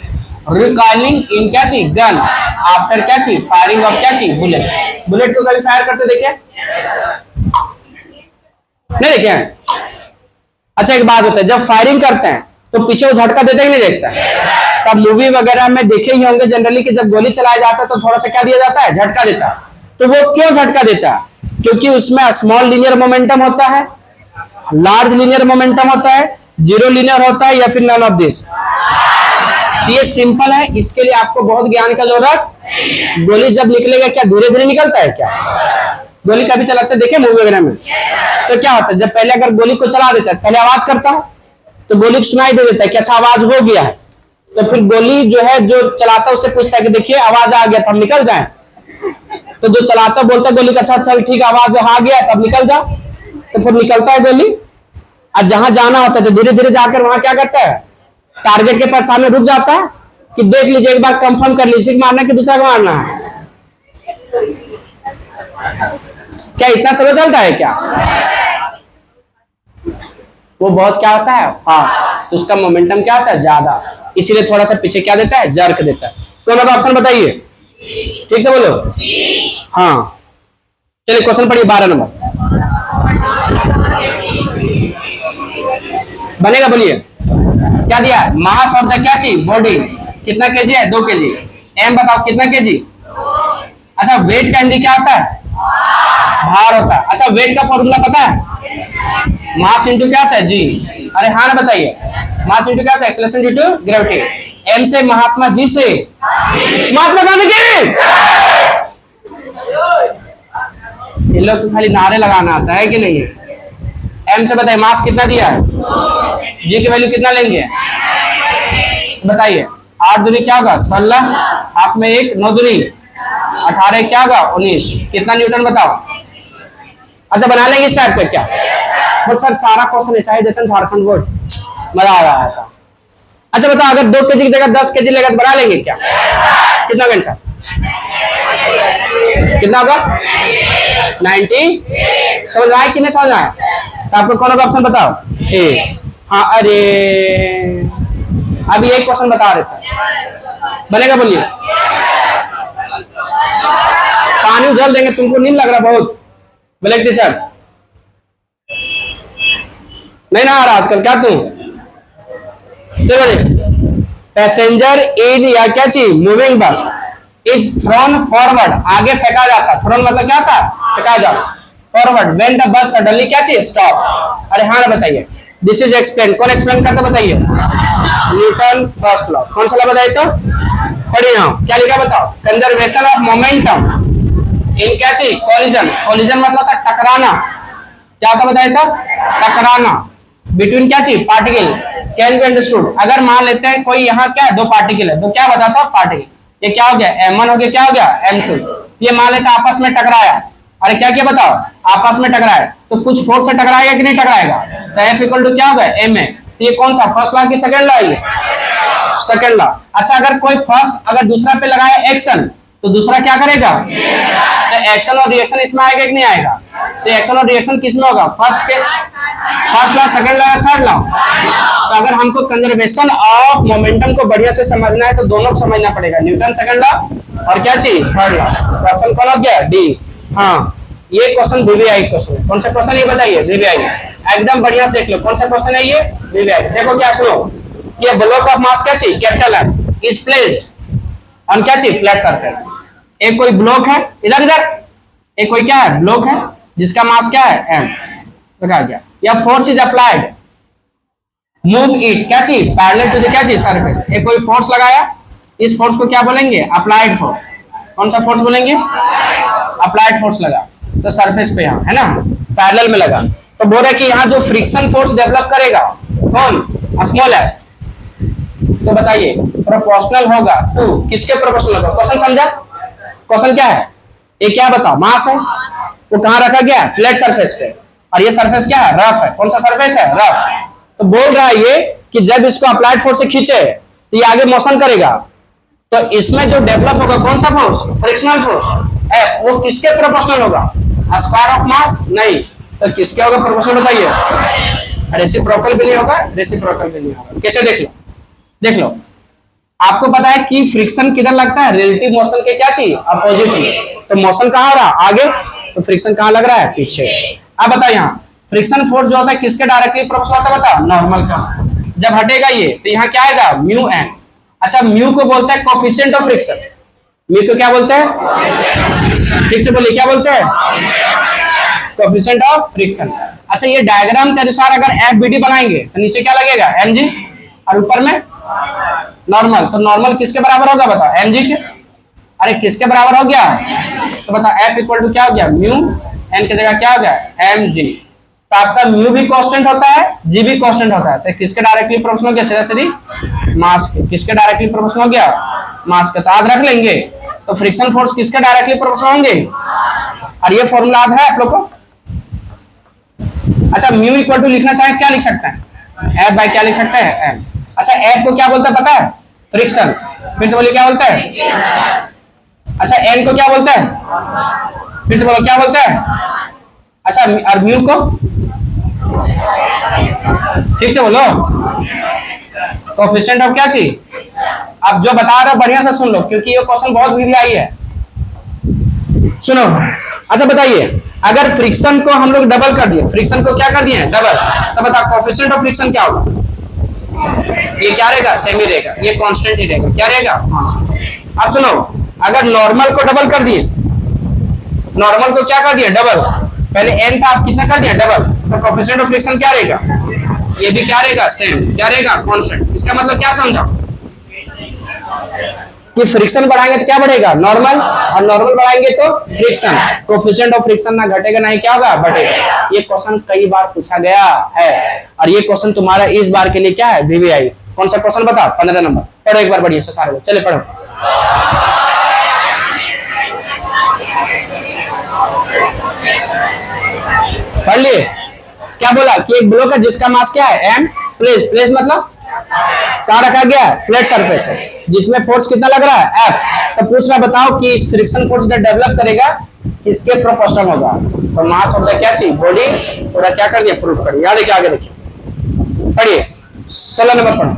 रिकॉइलिंग इन क्या चीज? गन। आफ्टर क्या चीज? फायरिंग ऑफ क्या चीज? बुलेट। बुलेट को कभी फायर करते देखे? नहीं देखे हैं? अच्छा एक बात होता है, जब फायरिंग करते हैं तो पीछे वो झटका देते ही नहीं देखता। तब मूवी वगैरह में देखे ही होंगे जनरली कि जब गोली चलाया जाता है तो थोड़ा सा क्या दिया जाता है? झटका देता है। तो वो क्यों झटका देता है? क्योंकि उसमें स्मॉल लीनियर मोमेंटम होता है, लार्ज लीनियर मोमेंटम होता है, जीरो लीनियर होता है या फिर नन ऑफ दिस। ये सिंपल है, इसके लिए आपको बहुत ज्ञान का जरूरत। गोली जब निकलेगा क्या धीरे धीरे निकलता है क्या? गोली कभी चलाते देखे मूवी वगैरह में? तो क्या होता है जब पहले अगर गोली को चला देता है पहले आवाज करता है तो गोली को सुनाई दे देता है कि अच्छा आवाज हो गया है, तो फिर गोली जो है जो चलाता है उससे पूछता है कि देखिए आवाज आ गया, तब निकल जाए। तो जो चलाता बोलता है गोली का अच्छा चल ठीक आवाज आ गया तब निकल जा, तो फिर निकलता है गोली। और जहां जाना होता है तो धीरे धीरे जाकर वहां क्या करता है? टारगेट के पास सामने रुक जाता है कि देख लीजिए एक बार कंफर्म कर लीजिए कि मारना कि दूसरा को मारना है। क्या इतना समझ चलता है क्या? वो बहुत क्या होता है? फास्ट, तो उसका मोमेंटम क्या होता है? ज्यादा, इसीलिए थोड़ा सा पीछे क्या देता है? जर्क देता है। तो मतलब ऑप्शन बताइए, ठीक से बोलो। हाँ चलिए क्वेश्चन पढ़िए 12 नंबर बनेगा, बोलिए क्या दिया है? मास ऑफ द क्या चीज? बॉडी। कितना केजी है? 2 केजी। एम बताओ कितना केजी? अच्छा वेट का हिंदी क्या होता है? भार होता है। अच्छा वेट का फॉर्मूला पता है? मास इंटू क्या होता है? जी। अरे हाँ ना बताइए, मास इंटू क्या होता है? Acceleration due to gravity. M से महात्मा जी से महात्मा गांधी की। ये लोग तो खाली नारे लगाना आता है कि नहीं? एम से बताइए मास कितना दिया है? जी की वैल्यू कितना लेंगे बताइए? 8 दूनी क्या होगा? 16। हाथ में 1, 9 दूनी 18, क्या होगा? 19। कितना न्यूटन बताओ? अच्छा बना लेंगे इस टाइप का क्या? बस सर सारा क्वेश्चन ऐसा ही देते हैं झारखंड बोर्ड, मजा आ रहा था। अच्छा बताओ अगर 2 केजी की जगह 10 केजी लेगा तो बना लेंगे क्या? कितना घंटा? कितना होगा 90। समझ रहा है कि नहीं समझ रहा है? तो आपको कौन होगा ऑप्शन बताओ ए। हाँ अरे अभी एक क्वेश्चन बता रहे थे, बनेगा बोलिए। पानी उछल देंगे, तुमको नींद लग रहा बहुत। ब्लैक टी शर्ट नहीं ना आ रहा आजकल क्या तुम? चलो पैसेंजर इन या क्या चीज मूविंग बस इज थ्रोन फॉरवर्ड, आगे फेंका जाता। थ्रोन मतलब क्या था? फेंका जाता। Forward when the bus suddenly क्या चीज स्टॉप। अरे हाँ बताइए, दिस इज एक्सप्लेन, कौन एक्सप्लेन करता बताइए? Newton first law. कौन सा लॉ बताइए तो? पढ़िए हाँ, क्या लिखा बताओ? कंजर्वेशन ऑफ मोमेंटम इन क्या चीज कॉलिजन। कॉलिजन मतलब था टकराना, क्या होता बताया था? टकराना बिटवीन क्या चीज पार्टिकल कैन बी अंडरस्टूड। अगर मान लेते हैं कोई यहाँ क्या दो पार्टिकल है, तो क्या बताता पार्टिकल, ये क्या हो गया m1 हो गया, क्या हो गया m2। ये मान लेते आपस में टकराया। अरे क्या क्या बताओ? आपस में टकराया तो कुछ फोर्स से टकराएगा कि नहीं टकराएगा? तो F इक्वल टू क्या होगा m है। तो ये कौन सा फर्स्ट लॉ की सेकंड लॉ है? Second law. अच्छा अगर कोई फर्स्ट अगर दूसरा पे लगाए एक्शन तो दूसरा क्या करेगा? तो एक्शन और रिएक्शन इसमें आएगा कि नहीं आएगा? तो एक्शन और रिएक्शन किस में होगा? फर्स्ट लॉ, सेकंड लॉ या थर्ड लॉ? तो अगर हमको कंजर्वेशन ऑफ मोमेंटम को बढ़िया से समझना है तो दोनों को समझना पड़ेगा, न्यूटन सेकंड लॉ और क्या चीज थर्ड लॉ। क्वेश्चन कौन हो गया? डी। हाँ ये क्वेश्चन वीवीआई क्वेश्चन है। कौन सा क्वेश्चन ये बताइए? वीवीआई। एकदम बढ़िया से देख लो कौन सा क्वेश्चन है ये? वीवीआई। देखो क्या सुनो, ये ब्लॉक ऑफ मास क्या चीज capital M is placed on क्या चीज फ्लैट सरफेस। एक कोई ब्लॉक है इधर इधर, एक कोई क्या है ब्लॉक है जिसका मास क्या है एम, देखा गया। या force is applied move it क्या चीज पैरेलल टू द क्या चीज सरफेस। एक कोई फोर्स लगाया, इस फोर्स को क्या बोलेंगे? Applied force. कौन सा फोर्स बोलेंगे? अप्लाइड फोर्स लगा तो सरफेस पे यहाँ है ना पैरेलल में लगा, तो बोल रहे कि यहाँ जो फ्रिक्शन फोर्स डेवलप करेगा कौन? Small F. तो बताइए प्रोपोर्शनल होगा टू किसके? प्रोपोर्शनल होगा। क्वेश्चन समझा? क्वेश्चन क्या है? ये क्या बताओ? मास है, वो कहाँ रखा गया? फ्लैट सरफेस पे। और ये सरफेस क्या है? रफ है। कौन सा सरफेस है? रफ। तो बोल रहा है ये कि जब इसको अप्लाइड फोर्स से खींचे तो ये आगे मोशन करेगा, तो इसमें जो डेवलप होगा कौन सा फोर्स? Frictional force F. वो किसके प्रोपोर्शनल होगा? Square of mass? नहीं। तो किसके होगा प्रोपोर्शनल बताइए? रेसिप्रोकल भी नहीं होगा, रेसिप्रोकल भी नहीं होगा। कैसे? देख लो देख लो, आपको पता है कि फ्रिक्शन किधर लगता है? रिलेटिव मोशन के क्या चाहिए? अपोजिट में। तो मोशन कहाँ हो रहा? आगे, तो फ्रिक्शन कहाँ लग रहा है? पीछे। अब बताओ यहाँ फ्रिक्शन फोर्स जो होता है किसके डायरेक्टली प्रोपोर्शनल होता है? बताओ नॉर्मल का। जब हटेगा ये तो यहाँ क्या आएगा? Mu N. अच्छा म्यू को बोलते हैं कोफिशिएंट ऑफ फ्रिक्शन। म्यू को क्या बोलते हैं? ठीक से बोलिए, क्या बोलते हैं? Coefficient of friction. अच्छा ये डायग्राम के अनुसार अगर एफ बी डी बनाएंगे तो नीचे क्या लगेगा? एम जी और ऊपर में नॉर्मल। तो नॉर्मल किसके बराबर होगा बताओ? एम जी के। अरे किसके बराबर हो गया? तो बताओ एफ इक्वल टू क्या हो गया? म्यू एन की जगह क्या हो गया? M G. तो आपका म्यू भी कांस्टेंट होता है, जी भी कांस्टेंट होता है। तो किसके डायरेक्टली प्रोपोर्शनल हो गया? सीधा सीधी मास के। किसके डायरेक्टली प्रोपोर्शनल हो गया? मास के। तो याद रख लेंगे। तो फ्रिक्शन फोर्स किसके डायरेक्टली प्रोपोर्शनल होंगे? और ये फॉर्मूला याद है आप लोग को? अच्छा म्यू इक्वल टू लिखना चाहे क्या लिख सकते हैं? एफ बाई क्या लिख सकते हैं? एम। अच्छा एफ को क्या बोलते हैं पता है? फ्रिक्शन। फिर से बोलिए क्या बोलते हैं? अच्छा एन को क्या बोलते हैं? फिर से बोलो क्या बोलते हैं? अच्छा और म्यू को? ठीक से बोलो। कोफिशिएंट ऑफ क्या चीज? अब जो बता रहे हो बढ़िया से सुन लो क्योंकि ये क्वेश्चन बहुत वीवीआई है। सुनो। अच्छा बताइए अगर फ्रिक्शन को हम लोग डबल कर दिए, फ्रिक्शन को क्या कर दिए? डबल। तो बताओ कोफिशिएंट ऑफ फ्रिक्शन क्या होगा? ये क्या रहेगा? सेमी रहेगा। ये कांस्टेंट ही रहेगा। क्या रहेगा? कांस्टेंट। अब सुनो अगर नॉर्मल को डबल कर दिए, नॉर्मल को क्या कर दिए? डबल। पहले n था, आप कितना कर दिया? डबल। तो कोफिशिएंट ऑफ फ्रिक्शन क्या रहेगा? ये भी क्या रहेगा? सेम। क्या रहेगा? कांस्टेंट। इसका मतलब क्या समझा? कि फ्रिक्शन बढ़ाएंगे तो क्या बढ़ेगा? नॉर्मल। और नॉर्मल बढ़ाएंगे तो फ्रिक्शन। कोफिशिएंट ऑफ फ्रिक्शन ना घटेगा ना ही क्या होगा? बढ़ेगा। ये क्वेश्चन कई बार पूछा गया है और ये क्वेश्चन तुम्हारा इस बार के लिए क्या है? वीवीआई। कौन सा क्वेश्चन बता? 15 नंबर। पढ़ो एक बार बढ़िया से सारे लोग, चले पढ़ो। पढ़ लिए? क्या बोला कि एक ब्लॉक है जिसका मास क्या है? एम। प्लेस। प्लेस मतलब कहाँ रखा गया है? फ्लैट सरफेस है। जिसमें फोर्स कितना लग रहा है F। तो पूछ रहा बताओ कि इस फ्रिक्शन फोर्स का डेवलप करेगा किसके प्रोपोर्शनल होगा। तो मास ऑफ द क्या चीज बॉडी पूरा क्या कर दिया प्रूफ कर दिया। देखिए आगे देखिए पढ़िए 16 नंबर पढ़ो।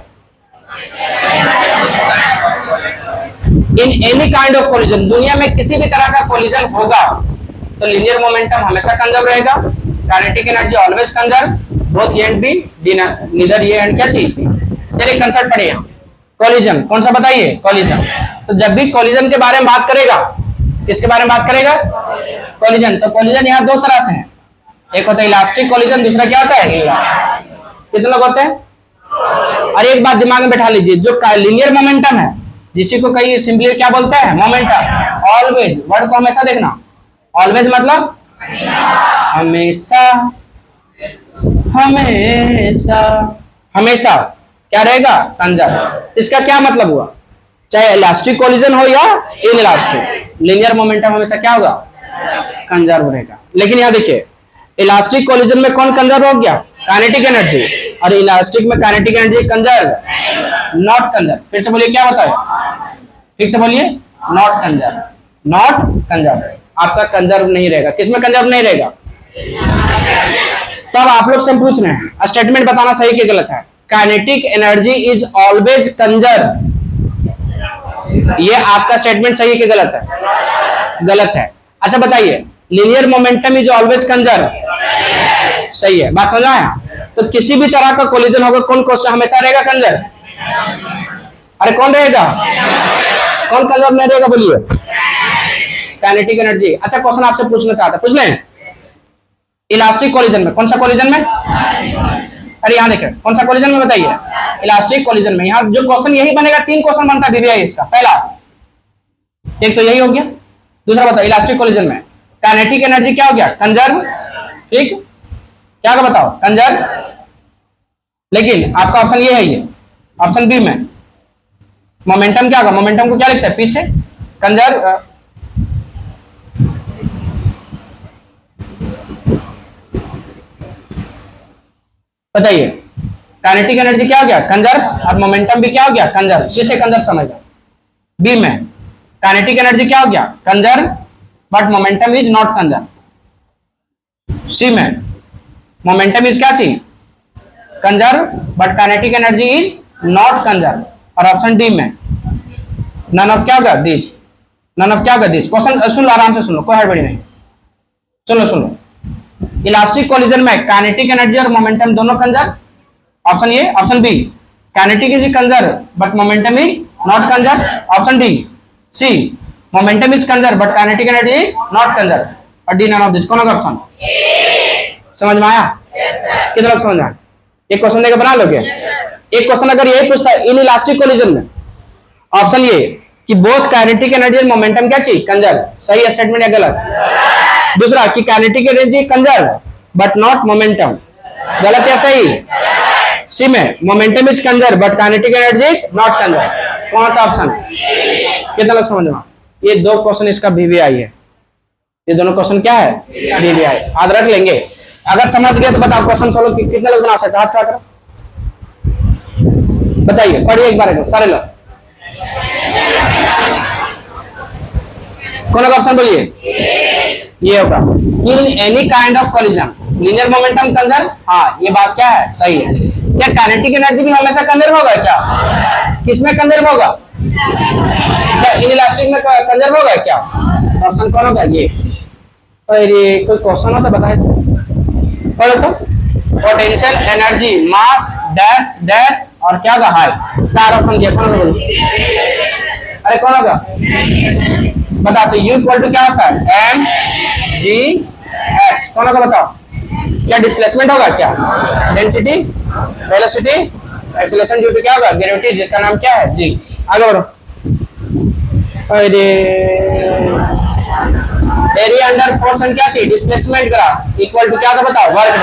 In any kind of collision, दुनिया में किसी भी तरह का कोलिजन होगा तो लीनियर मोमेंटम हमेशा कंजर्व रहेगा, kinetic energy always conserve, both A and B, neither A and क्या चीज। चलिए कंसेप्ट पढ़िए। कोलिजन कौन सा बताइए, कोलिजन। तो जब भी कोलिजन के बारे में बात करेगा, किसके बारे में बात करेगा, कोलिजन। तो कोलिजन यहाँ दो तरह से है, एक होता है इलास्टिक कोलिजन, दूसरा क्या होता है इलास्टिक। कितने लोग होते हैं। और एक बात दिमाग में बैठा लीजिए, जो लीनियर मोमेंटम है जिसी को कहीं सिंपली क्या बोलते हैं मोमेंटम, ऑलवेज वर्ड को हमेशा देखना, ऑलवेज मतलब हमेशा, हमेशा, हमेशा क्या रहेगा कंजर्व। इसका क्या मतलब हुआ, चाहे इलास्टिक कोलिजन हो या इन इलास्टिक, लीनियर मोमेंटम हमेशा क्या होगा कंजर्व रहेगा। लेकिन यहाँ देखिए इलास्टिक कोलिजन में कौन कंजर्व हो गया, काइनेटिक एनर्जी, और इलास्टिक में kinetic energy conserve, not conserve. फिर से बोलिए क्या बताए, फिर से बोलिए नॉट कंजर्व, नॉट कंजर्व, आपका कंजर्व नहीं रहेगा। किसमें कंजर्व नहीं रहेगा। तब आप लोग से हम पूछ रहे हैं स्टेटमेंट बताना सही कि गलत है। Kinetic energy is always conserve, ये आपका स्टेटमेंट सही है कि गलत है, गलत है। अच्छा बताइए linear momentum is always conserve, सही है, बात समझ आया। तो किसी भी तरह का कोलिजन होगा कौन क्वेश्चन हमेशा रहेगा कंजर्व, अरे कौन रहेगा, कौन कंजर्व नहीं रहेगा बोलिए, काइनेटिक एनर्जी। अच्छा क्वेश्चन आपसे पूछना चाहता है, पूछ लें। इलास्टिक कोलिजन में, कौन सा कोलिजन में, अरे यहाँ देखें कौन सा कोलिजन में बताइए, इलास्टिक कोलिजन में। यहाँ जो क्वेश्चन यही बनेगा, तीन क्वेश्चन बनता है बीबीआई इसका। पहला एक तो यही हो गया, दूसरा बताओ इलास्टिक कोलिजन में काइनेटिक एनर्जी क्या हो गया कंजर्व, ठीक, क्या का बताओ कंजर्व। लेकिन आपका ऑप्शन ये है, ये ऑप्शन बी में मोमेंटम क्या होगा, मोमेंटम को क्या लिखते हैं पी से कंजर्व। बताइए काइनेटिक एनर्जी क्या हो गया कंजर्व, और मोमेंटम भी क्या हो गया कंजर्व, सी से कंजर्व समझ। बी में काइनेटिक एनर्जी क्या हो गया conserve but momentum is not conserve. C में मोमेंटम इज क्या चीज conserve but kinetic energy is not conserve. और ऑप्शन डी में नन ऑफ क्या होगा दीज, नन ऑफ क्या होगा दीज। क्वेश्चन सुन लो, आराम से सुन लो, कोई हड़बड़ी नहीं, सुन लो सुन लो। इलास्टिक कोलिजन में काइनेटिक एनर्जी और मोमेंटम दोनों conserve, option A, option B kinetic is conserve but momentum is not conserve, option D C momentum is conserve but kinetic energy is not conserve, और डी नन ऑफ दिस। कौन होगा ऑप्शन, समझ में आया, कितने लोग समझ में आया। एक क्वेश्चन देकर बना लोगे। एक क्वेश्चन अगर यही पूछता है इन इलास्टिक कोलिजन में, ऑप्शन ये कि बोथ काइनेटिक एनर्जी और मोमेंटम क्या चीज कंजर्व, सही स्टेटमेंट या गलत। दूसरा कि kinetic energy conserve but not momentum, गलत या सही। सी में momentum is conserve but kinetic energy is not conserve, कौन सा ऑप्शन। कितना लोग समझ में। ये दो क्वेश्चन इसका बीबीआई है, ये दोनों क्वेश्चन क्या है बीबीआई, याद रख लेंगे। अगर समझ गए तो बताओ क्वेश्चन सोल्व कितने लोग बना सकते हैं, हाथ खड़ा करो बताइए, पढ़िए एक बार सारे लोग। कौन सा ऑप्शन बोलिए, ये होगा इन any kind of collision linear momentum conserve. हाँ ये बात क्या है सही है। क्या काइनेटिक एनर्जी भी हमेशा कंजर्व होगा क्या, किसमें कंजर्व होगा, क्या इनइलास्टिक में कंजर्व होगा क्या, ऑप्शन कौन होगा ये। अरे कोई क्वेश्चन हो तो बताइए, पढ़ो तो। पोटेंशियल एनर्जी मास डैश डैश और क्या होगा हाई, चार ऑप्शन दिया, कौन होगा, अरे कौन होगा बता। तो यू इक्वल टू क्या होता है एम जी एक्स, कौन होगा बताओ। क्या डिस्प्लेसमेंट होगा क्या, density velocity acceleration due to क्या होगा ग्रेविटी, जिसका नाम क्या है जी। आगे बढ़ो। अरे एरिया अंडर फोर्स एंड क्या चाहिए डिस्प्लेसमेंट ग्राफ इक्वल टू क्या था बताओ वर्क।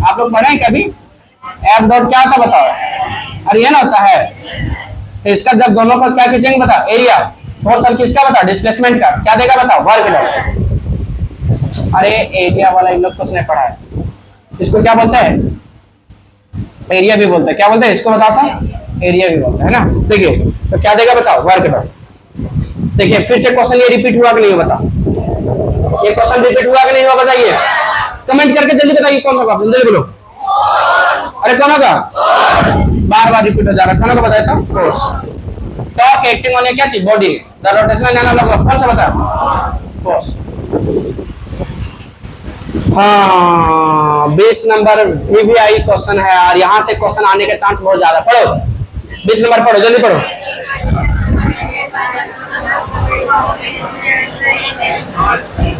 आप लोग पढ़े हैं कभी एफ डॉट क्या था बताओ, अरे ये ना होता है। तो इसका जब दोनों का क्या खींचेंगे बताओ एरिया, फोर्स और किसका बताओ डिस्प्लेसमेंट का, क्या देगा बताओ वर्क डॉट। अरे एरिया वाला इन लोग कुछ नहीं पढ़ा है, इसको क्या बोलते हैं एरिया भी बोलते हैं, क्या बोलते हैं इसको बताता एरिया भी बोलते हैं ना। देखिए तो क्या देगा बताओ, वर्क डन। देखिए फिर से क्वेश्चन ये रिपीट हुआ कि नहीं हुआ, बताओ ये क्वेश्चन रिपीट हुआ कि नहीं हुआ, बताइए कमेंट करके जल्दी बताइए कौन सा ऑप्शन, जल्दी बोलो। अरे कौन होगा, बार बार रिपीट हो जा रहा है, कौन होगा बताया था, फोर्स। टॉर्क एक्टिंग होने क्या चाहिए, body, the rotational analogue of, कौन सा बता, फोर्स। हाँ 20 नंबर VVI क्वेश्चन है और यहाँ से क्वेश्चन आने के चांस बहुत ज्यादा। पढ़ो 20 नंबर पढ़ो, जल्दी पढ़ो।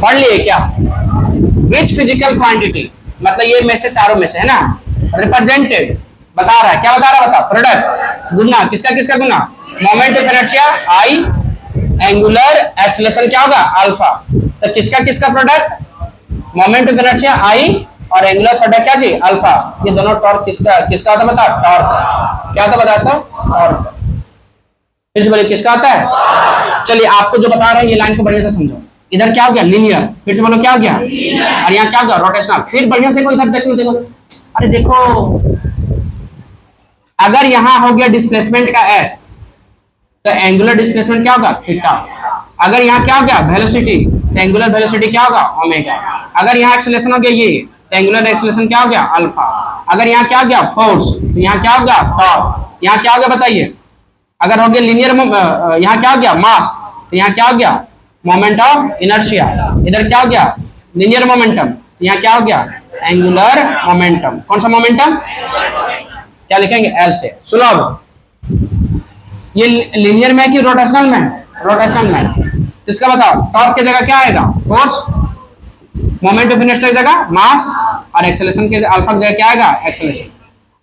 पढ़ लिए क्या, विच फिजिकल क्वांटिटी, मतलब ये में से चारों में से है ना, रिप्रेजेंटेड बता रहा है, क्या बता रहा है, बता, प्रोडक्ट गुना, किसका किसका गुना, moment of inertia I, angular acceleration क्या होगा अल्फा, तो किसका किसका product, moment of inertia I और एंगुलर प्रोडक्ट क्या चाहिए अल्फा, ये दोनों टॉर्क किसका किसका होता है, बता, टॉर्क क्या होता है, बताता हूं, टॉर्क। फिर से बोलिए किसका आता है। चलिए आपको जो बता रहा हूं ये लाइन को बढ़िया से समझो। इधर क्या हो गया, लीनियर, फिर से बोलो क्या हो गया, और यहाँ क्या हो गया, रोटेशनल। फिर बढ़िया से देखो, इधर देखो देखो, अरे देखो अगर यहाँ हो गया डिस्प्लेसमेंट का S, तो एंगुलर डिस्प्लेसमेंट क्या होगा, थीटा। अगर यहाँ क्या हो गया, वेलोसिटी, तो एंगुलर वेलोसिटी क्या होगा, ओमेगा। अगर यहाँ एक्सेलरेशन हो गया ये, तो एंगुलर एक्सेलरेशन क्या हो गया, अल्फा। अगर यहाँ क्या हो गया, फोर्स, तो यहाँ क्या हो गया, टॉर्क। यहाँ क्या हो गया बताइए, अगर हो गया लीनियर, यहाँ क्या हो गया, मास, तो यहाँ क्या हो गया, मोमेंट ऑफ इनर्शिया। इधर क्या हो गया, लीनियर मोमेंटम, यहाँ क्या हो गया, एंगुलर मोमेंटम। कौन सा मोमेंटम, क्या लिखेंगे, L से। सुनो अब ये लीनियर में कि रोटेशनल में, रोटेशनल में, इसका बताओ, टॉर्क की जगह क्या आएगा, फोर्स, मोमेंट ऑफ इनर्शिया की जगह मास, और एक्सेलरेशन के अल्फा की जगह क्या आएगा, एक्सेलरेशन।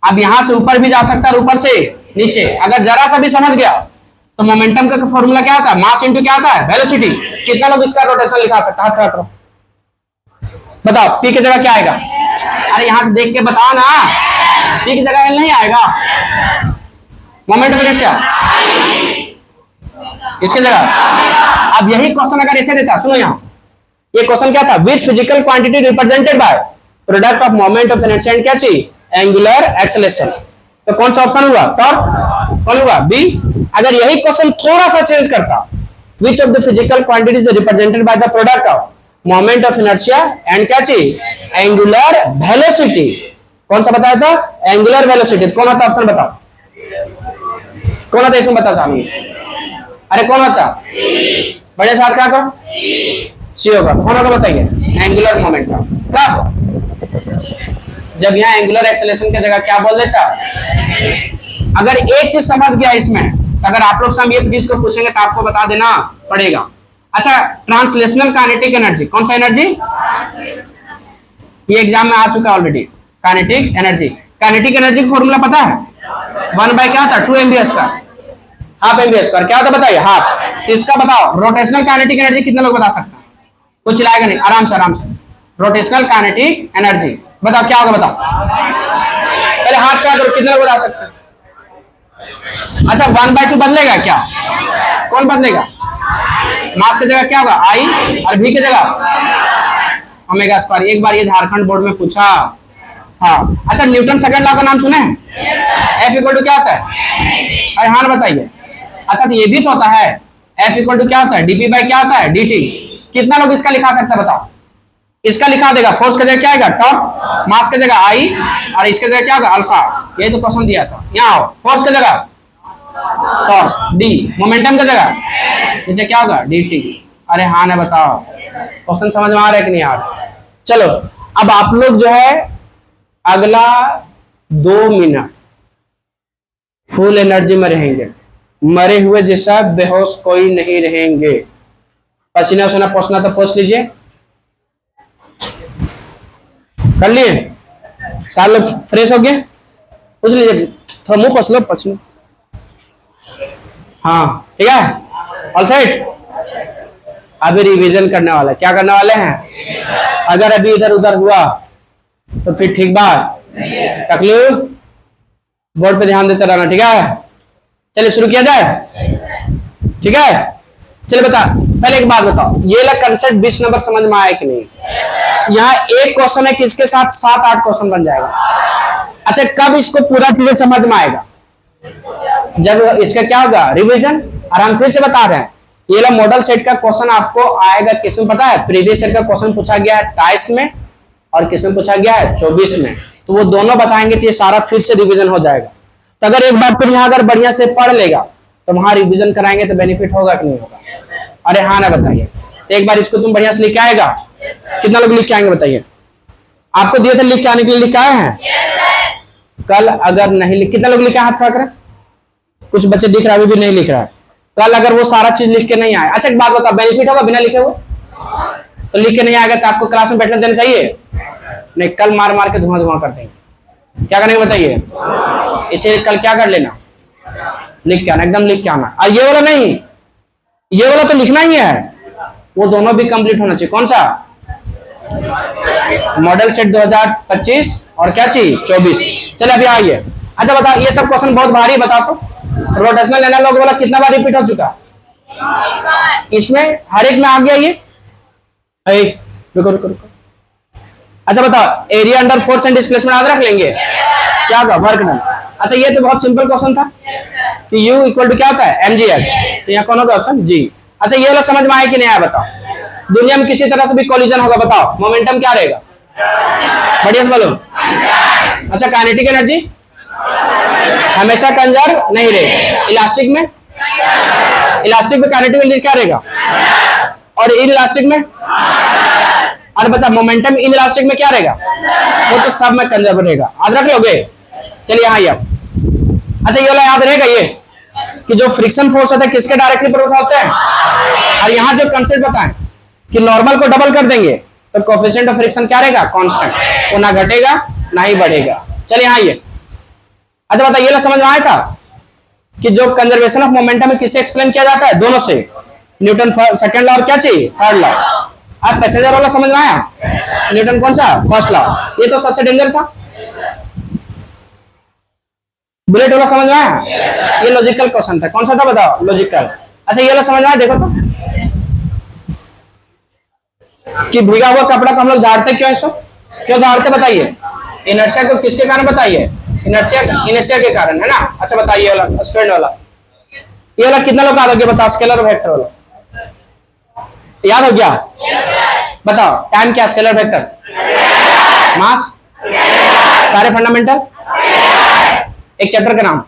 अब यहां से ऊपर भी जा सकता है, ऊपर से नीचे। अगर जरा सा भी समझ गया तो मोमेंटम का फॉर्मूला क्या आता है, मास इंटू क्या आता है, वेलोसिटी। कितना लोग इसका रोटेशन लिखा सकता है, हाथ खड़ा करो, बताओ P की जगह क्या आएगा। अरे यहां से देख के बताओ ना, P की जगह L नहीं आएगा, मोमेंट ऑफ इनर्शिया इसकी जगह। अब यही क्वेश्चन अगर ऐसे देता, सुनो यहाँ ये क्वेश्चन क्या था, which physical quantity represented by product of moment of inertia and क्या चाहिए, एंगुलर एक्सेलरेशन। तो कौन सा ऑप्शन हुआ, टॉर्क, कौन हुआ, बी। अगर यही क्वेश्चन थोड़ा सा चेंज करता, which of the physical quantities represented by the product of moment of inertia and क्या चाहिए, एंगुलर वेलोसिटी। कौन सा बताया था, एंगुलर वेलोसिटी। कौन होता ऑप्शन बताओ, कौन होता इसमें बता सामने, अरे कौन होता, बड़े साथ क्या करो, सी होगा। कौन होगा बताइए, एंगुलर मोमेंटम। कब, जब यहाँ एंगुलर एक्सेलरेशन की जगह क्या बोल देता। अगर एक चीज समझ गया इसमें, तो अगर आप लोग से ये चीज को पूछेंगे तो आपको बता देना पड़ेगा। अच्छा, ट्रांसलेशनल काइनेटिक एनर्जी, कौन सा एनर्जी, ये एग्जाम में आ चुका already, kinetic energy. Kinetic energy का फॉर्मूला पता है, 1 बाय क्या था, 2 mv square, half mv square क्या होता बताइए, हाफ। तो इसका बताओ रोटेशनल काइनेटिक एनर्जी कितने लोग बता सकते हैं, कुछ लाएगा नहीं, आराम से आराम से। रोटेशनल काइनेटिक एनर्जी बताओ क्या होगा, बताओ पहले हाथ क्या करो, कितने लोग बता सकते हैं। अच्छा 1/2 बदलेगा क्या, कौन बदलेगा, मास की जगह क्या होगा I और V की जगह ओमेगा स्क्वायर। एक बार ये झारखंड बोर्ड में पूछा था। अच्छा न्यूटन सेकंड लॉ का नाम सुने हैं, F इक्वल टू क्या होता है, अरे हाँ बताइए। अच्छा तो ये भी तो होता है, F इक्वल टू क्या होता है, dp बाय क्या होता है, dt। कितना लोग इसका लिखा सकता है बताओ, इसका लिखा देगा, फोर्स की जगह क्या आएगा, टॉर्क, मास की जगह I और इसके जगह क्या होगा, अल्फा। ये तो क्वेश्चन दिया था, यहाँ आओ, फोर्स की जगह टॉर्क D, मोमेंटम की जगह नीचे क्या होगा, dt। अरे हाँ ना बताओ, क्वेश्चन समझ में आ रहा है कि नहीं आ रहा। चलो अब आप लोग जो है अगला 2 मिनट फुल एनर्जी में रहेंगे, मरे हुए जैसा बेहोश कोई नहीं रहेंगे। पसीना वसीना पोछना तो पोछ लीजिए, कर लिए, सारे लोग फ्रेश हो गए, पूछ लीजिए, थोड़ा मुंह पोछ लो पसीना। हाँ ठीक है, ऑल सेट। अभी रिवीजन करने वाला, क्या करने वाले हैं, अगर अभी इधर उधर हुआ तो फिर ठीक बात, टकलू बोर्ड पे ध्यान देते रहना, ठीक है। चलिए शुरू किया जाए, ठीक है। चलिए बता, पहले एक बात बताओ, ये वाला कंसेप्ट 20 नंबर समझ में आया कि नहीं। यहाँ एक क्वेश्चन है, किसके साथ 7-8 क्वेश्चन बन जाएगा। अच्छा कब इसको पूरा चीजें समझ में आएगा, जब इसका क्या होगा, रिवीजन। और हम फिर से बता रहे हैं, ये वाला मॉडल सेट का क्वेश्चन आपको आएगा किसमें पता है, प्रीवियस ईयर का क्वेश्चन पूछा गया है 23 में और किसमें पूछा गया है 24 में। तो वो दोनों बताएंगे तो ये सारा फिर से रिवीजन हो जाएगा। तो अगर एक बार फिर यहाँ अगर बढ़िया से पढ़ लेगा तो वहां रिवीजन कराएंगे तो बेनिफिट होगा कि नहीं होगा? अरे हाँ ना बताइए। तो एक बार इसको तुम बढ़िया से लिख के आएगा। कितना लोग लिख के आएंगे बताइए? आपको दिए थे लिख के आने के लिए, लिख के आए हैं? कल अगर नहीं लिख, कितना लोग लिख के हाथ खड़ा करें? कुछ बच्चे दिख रहा है, अभी भी नहीं लिख रहा है। कल अगर वो सारा चीज लिख के नहीं आए, अच्छा एक बात बताओ, बेनिफिट होगा बिना लिखे हुए? तो लिख के नहीं आएगा तो आपको क्लास में बैठने देना चाहिए? नहीं, कल मार मार के धुआं धुआं कर देंगे। क्या करेंगे बताइए? इसे कल क्या कर लेना, लिख के आना, एकदम लिख के आना। और ये वाला नहीं, ये वाला तो लिखना ही है, वो दोनों भी कंप्लीट होना चाहिए। कौन सा? मॉडल सेट 2025 और क्या चाहिए 24। चले अभी आइए। अच्छा बताओ, ये सब क्वेश्चन बहुत भारी, बता तो रोटेशनल एनालॉग वाला कितना बार रिपीट हो चुका? इसमें हर एक में आ गया ये। रुको रुको रुको। अच्छा बताओ, area under force and displacement याद रख लेंगे? क्या होगा? Work done. अच्छा ये तो बहुत सिंपल क्वेश्चन था कि U इक्वल टू क्या होता है, mgh। तो यहाँ कौन होगा ऑप्शन जी। अच्छा ये वाला समझ में आया कि नहीं आया बताओ? दुनिया में किसी तरह से भी कोलिजन होगा, बताओ मोमेंटम क्या रहेगा? बढ़िया से बोलो। अच्छा काइनेटिक एनर्जी हमेशा कंजर्व नहीं रहेगा। इलास्टिक में, इलास्टिक में काइनेटिक एनर्जी क्या रहेगा? और इन इलास्टिक में? और बच्चा मोमेंटम इन इलास्टिक में क्या रहेगा? वो तो सब में कंजर्व रहेगा, याद रख लोगे? चलिए यहाँ याद। अच्छा ये वाला याद रहेगा ये कि जो फ्रिक्शन फोर्स होता है किसके डायरेक्टली प्रोपोर्शनल होते हैं? और यहाँ जो कंसेप्ट बताएं कि नॉर्मल को डबल कर देंगे तो कोएफिशिएंट ऑफ फ्रिक्शन क्या रहेगा? कांस्टेंट, वो ना घटेगा ना ही बढ़ेगा। चलिए यहाँ ये। अच्छा बताइए, ये समझ में आया था कि जो कंजर्वेशन ऑफ मोमेंटम है किससे एक्सप्लेन किया जाता है? दोनों से, न्यूटन सेकंड लॉ और क्या चाहिए, थर्ड लॉ। आप पैसेंजर वाला समझ में आया? न्यूटन कौन सा? First law. ये तो सबसे डेंजर था। बुलेट वाला समझ में आया? ये लॉजिकल क्वेश्चन था। कौन सा था बताओ? लॉजिकल। अच्छा ये वाला समझ में आया? देखो तो कि भीगा हुआ कपड़ा को हम लोग झाड़ते क्यों? ऐसा क्यों झाड़ते बताइए? इनर्शिया को किसके कारण बताइए? इनर्शिया के कारण, है ना? अच्छा बताइए वाला स्टूडेंट वाला, ये वाला कितना लोग याद हो गया? बताओ स्केलर वेक्टर वाला याद हो गया? बताओ टाइम क्या, स्केलर वेक्टर, मास, सारे फंडामेंटल, एक चैप्टर का नाम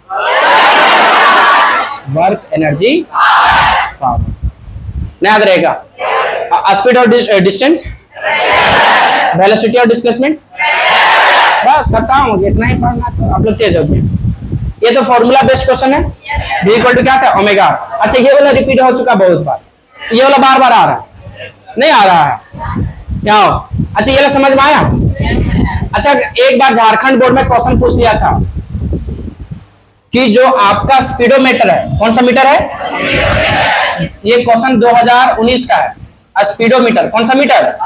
वर्क एनर्जी पावर, नहीं याद रहेगा? स्पीड और डिस्टेंस, वेलोसिटी और डिस्प्लेसमेंट, बस खत्म हो गया। इतना ही पढ़ना तो आप लोग तेज हो गए। ये तो फॉर्मूला बेस्ड क्वेश्चन है। V इक्वल टू क्या था? ओमेगा। अच्छा ये वाला रिपीट हो चुका बहुत बार, ये वाला बार बार आ रहा है, नहीं आ रहा है? क्या हो? अच्छा ये वाला समझ में आया? अच्छा एक बार झारखंड बोर्ड में क्वेश्चन पूछ लिया था कि जो आपका स्पीडोमीटर है, कौन सा मीटर है? ये क्वेश्चन 2019 का है। स्पीडोमीटर कौन सा मीटर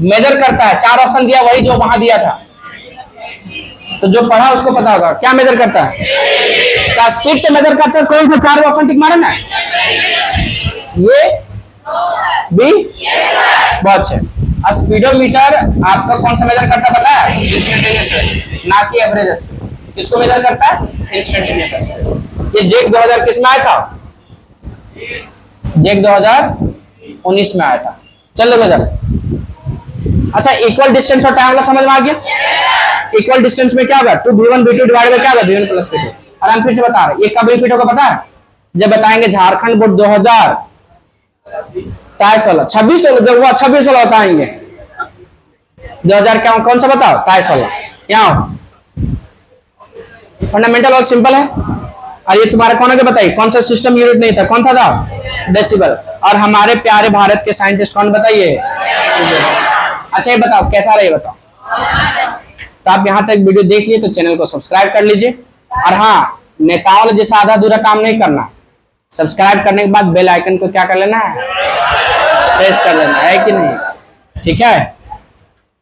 मेजर करता है? 4 ऑप्शन दिया, वही जो वहां दिया था। तो जो पढ़ा उसको पता होगा क्या मेजर करता है। क्या स्पीड तो मेजर करता है? कौन सा 4 ऑप्शन टिक मारे ना? ये बी, बहुत अच्छे। स्पीडोमीटर आपका कौन सा मेजर करता है पता है? इंस्टेंटेनियस, ना कि एवरेज स्पीड। किसको मेजर करता है? Instantaneous speed. ये जेक 2000 किस में आया था? जेक 2019 में आया था। चलो गजब। अच्छा इक्वल डिस्टेंस और टाइम का समझ में आ गया? इक्वल डिस्टेंस में क्या होगा? 2v1 v2 डिवाइड बाय क्या होगा? v1 plus v2। और हम फिर से बता रहे हैं, ये कब रिपीट होगा पता है? जब बताएंगे झारखंड बोर्ड 2023 वाला, 26 वाला, जब 26 वाला बताएंगे। 2000 क्या कौन सा बताओ? 23 वाला। यहाँ फंडामेंटल और सिंपल है। और ये तुम्हारा कौन है बताइए? कौन सा सिस्टम यूनिट नहीं था? कौन था? डेसिबल। और हमारे प्यारे भारत के साइंटिस्ट कौन बताइए? अच्छा ये बताओ कैसा रहे बताओ? तो आप यहाँ तक वीडियो देख लिए तो चैनल को सब्सक्राइब कर लीजिए। और हाँ, नेताओं ने जैसा आधा अधूरा काम नहीं करना। सब्सक्राइब करने के बाद बेल आइकन को क्या कर लेना है? प्रेस कर लेना है कि नहीं? ठीक है।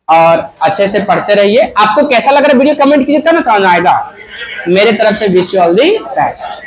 और अच्छे से पढ़ते रहिए। आपको कैसा लग रहा है वीडियो कमेंट कीजिए, तब ना समझ आएगा। मेरे तरफ से wish you all the best.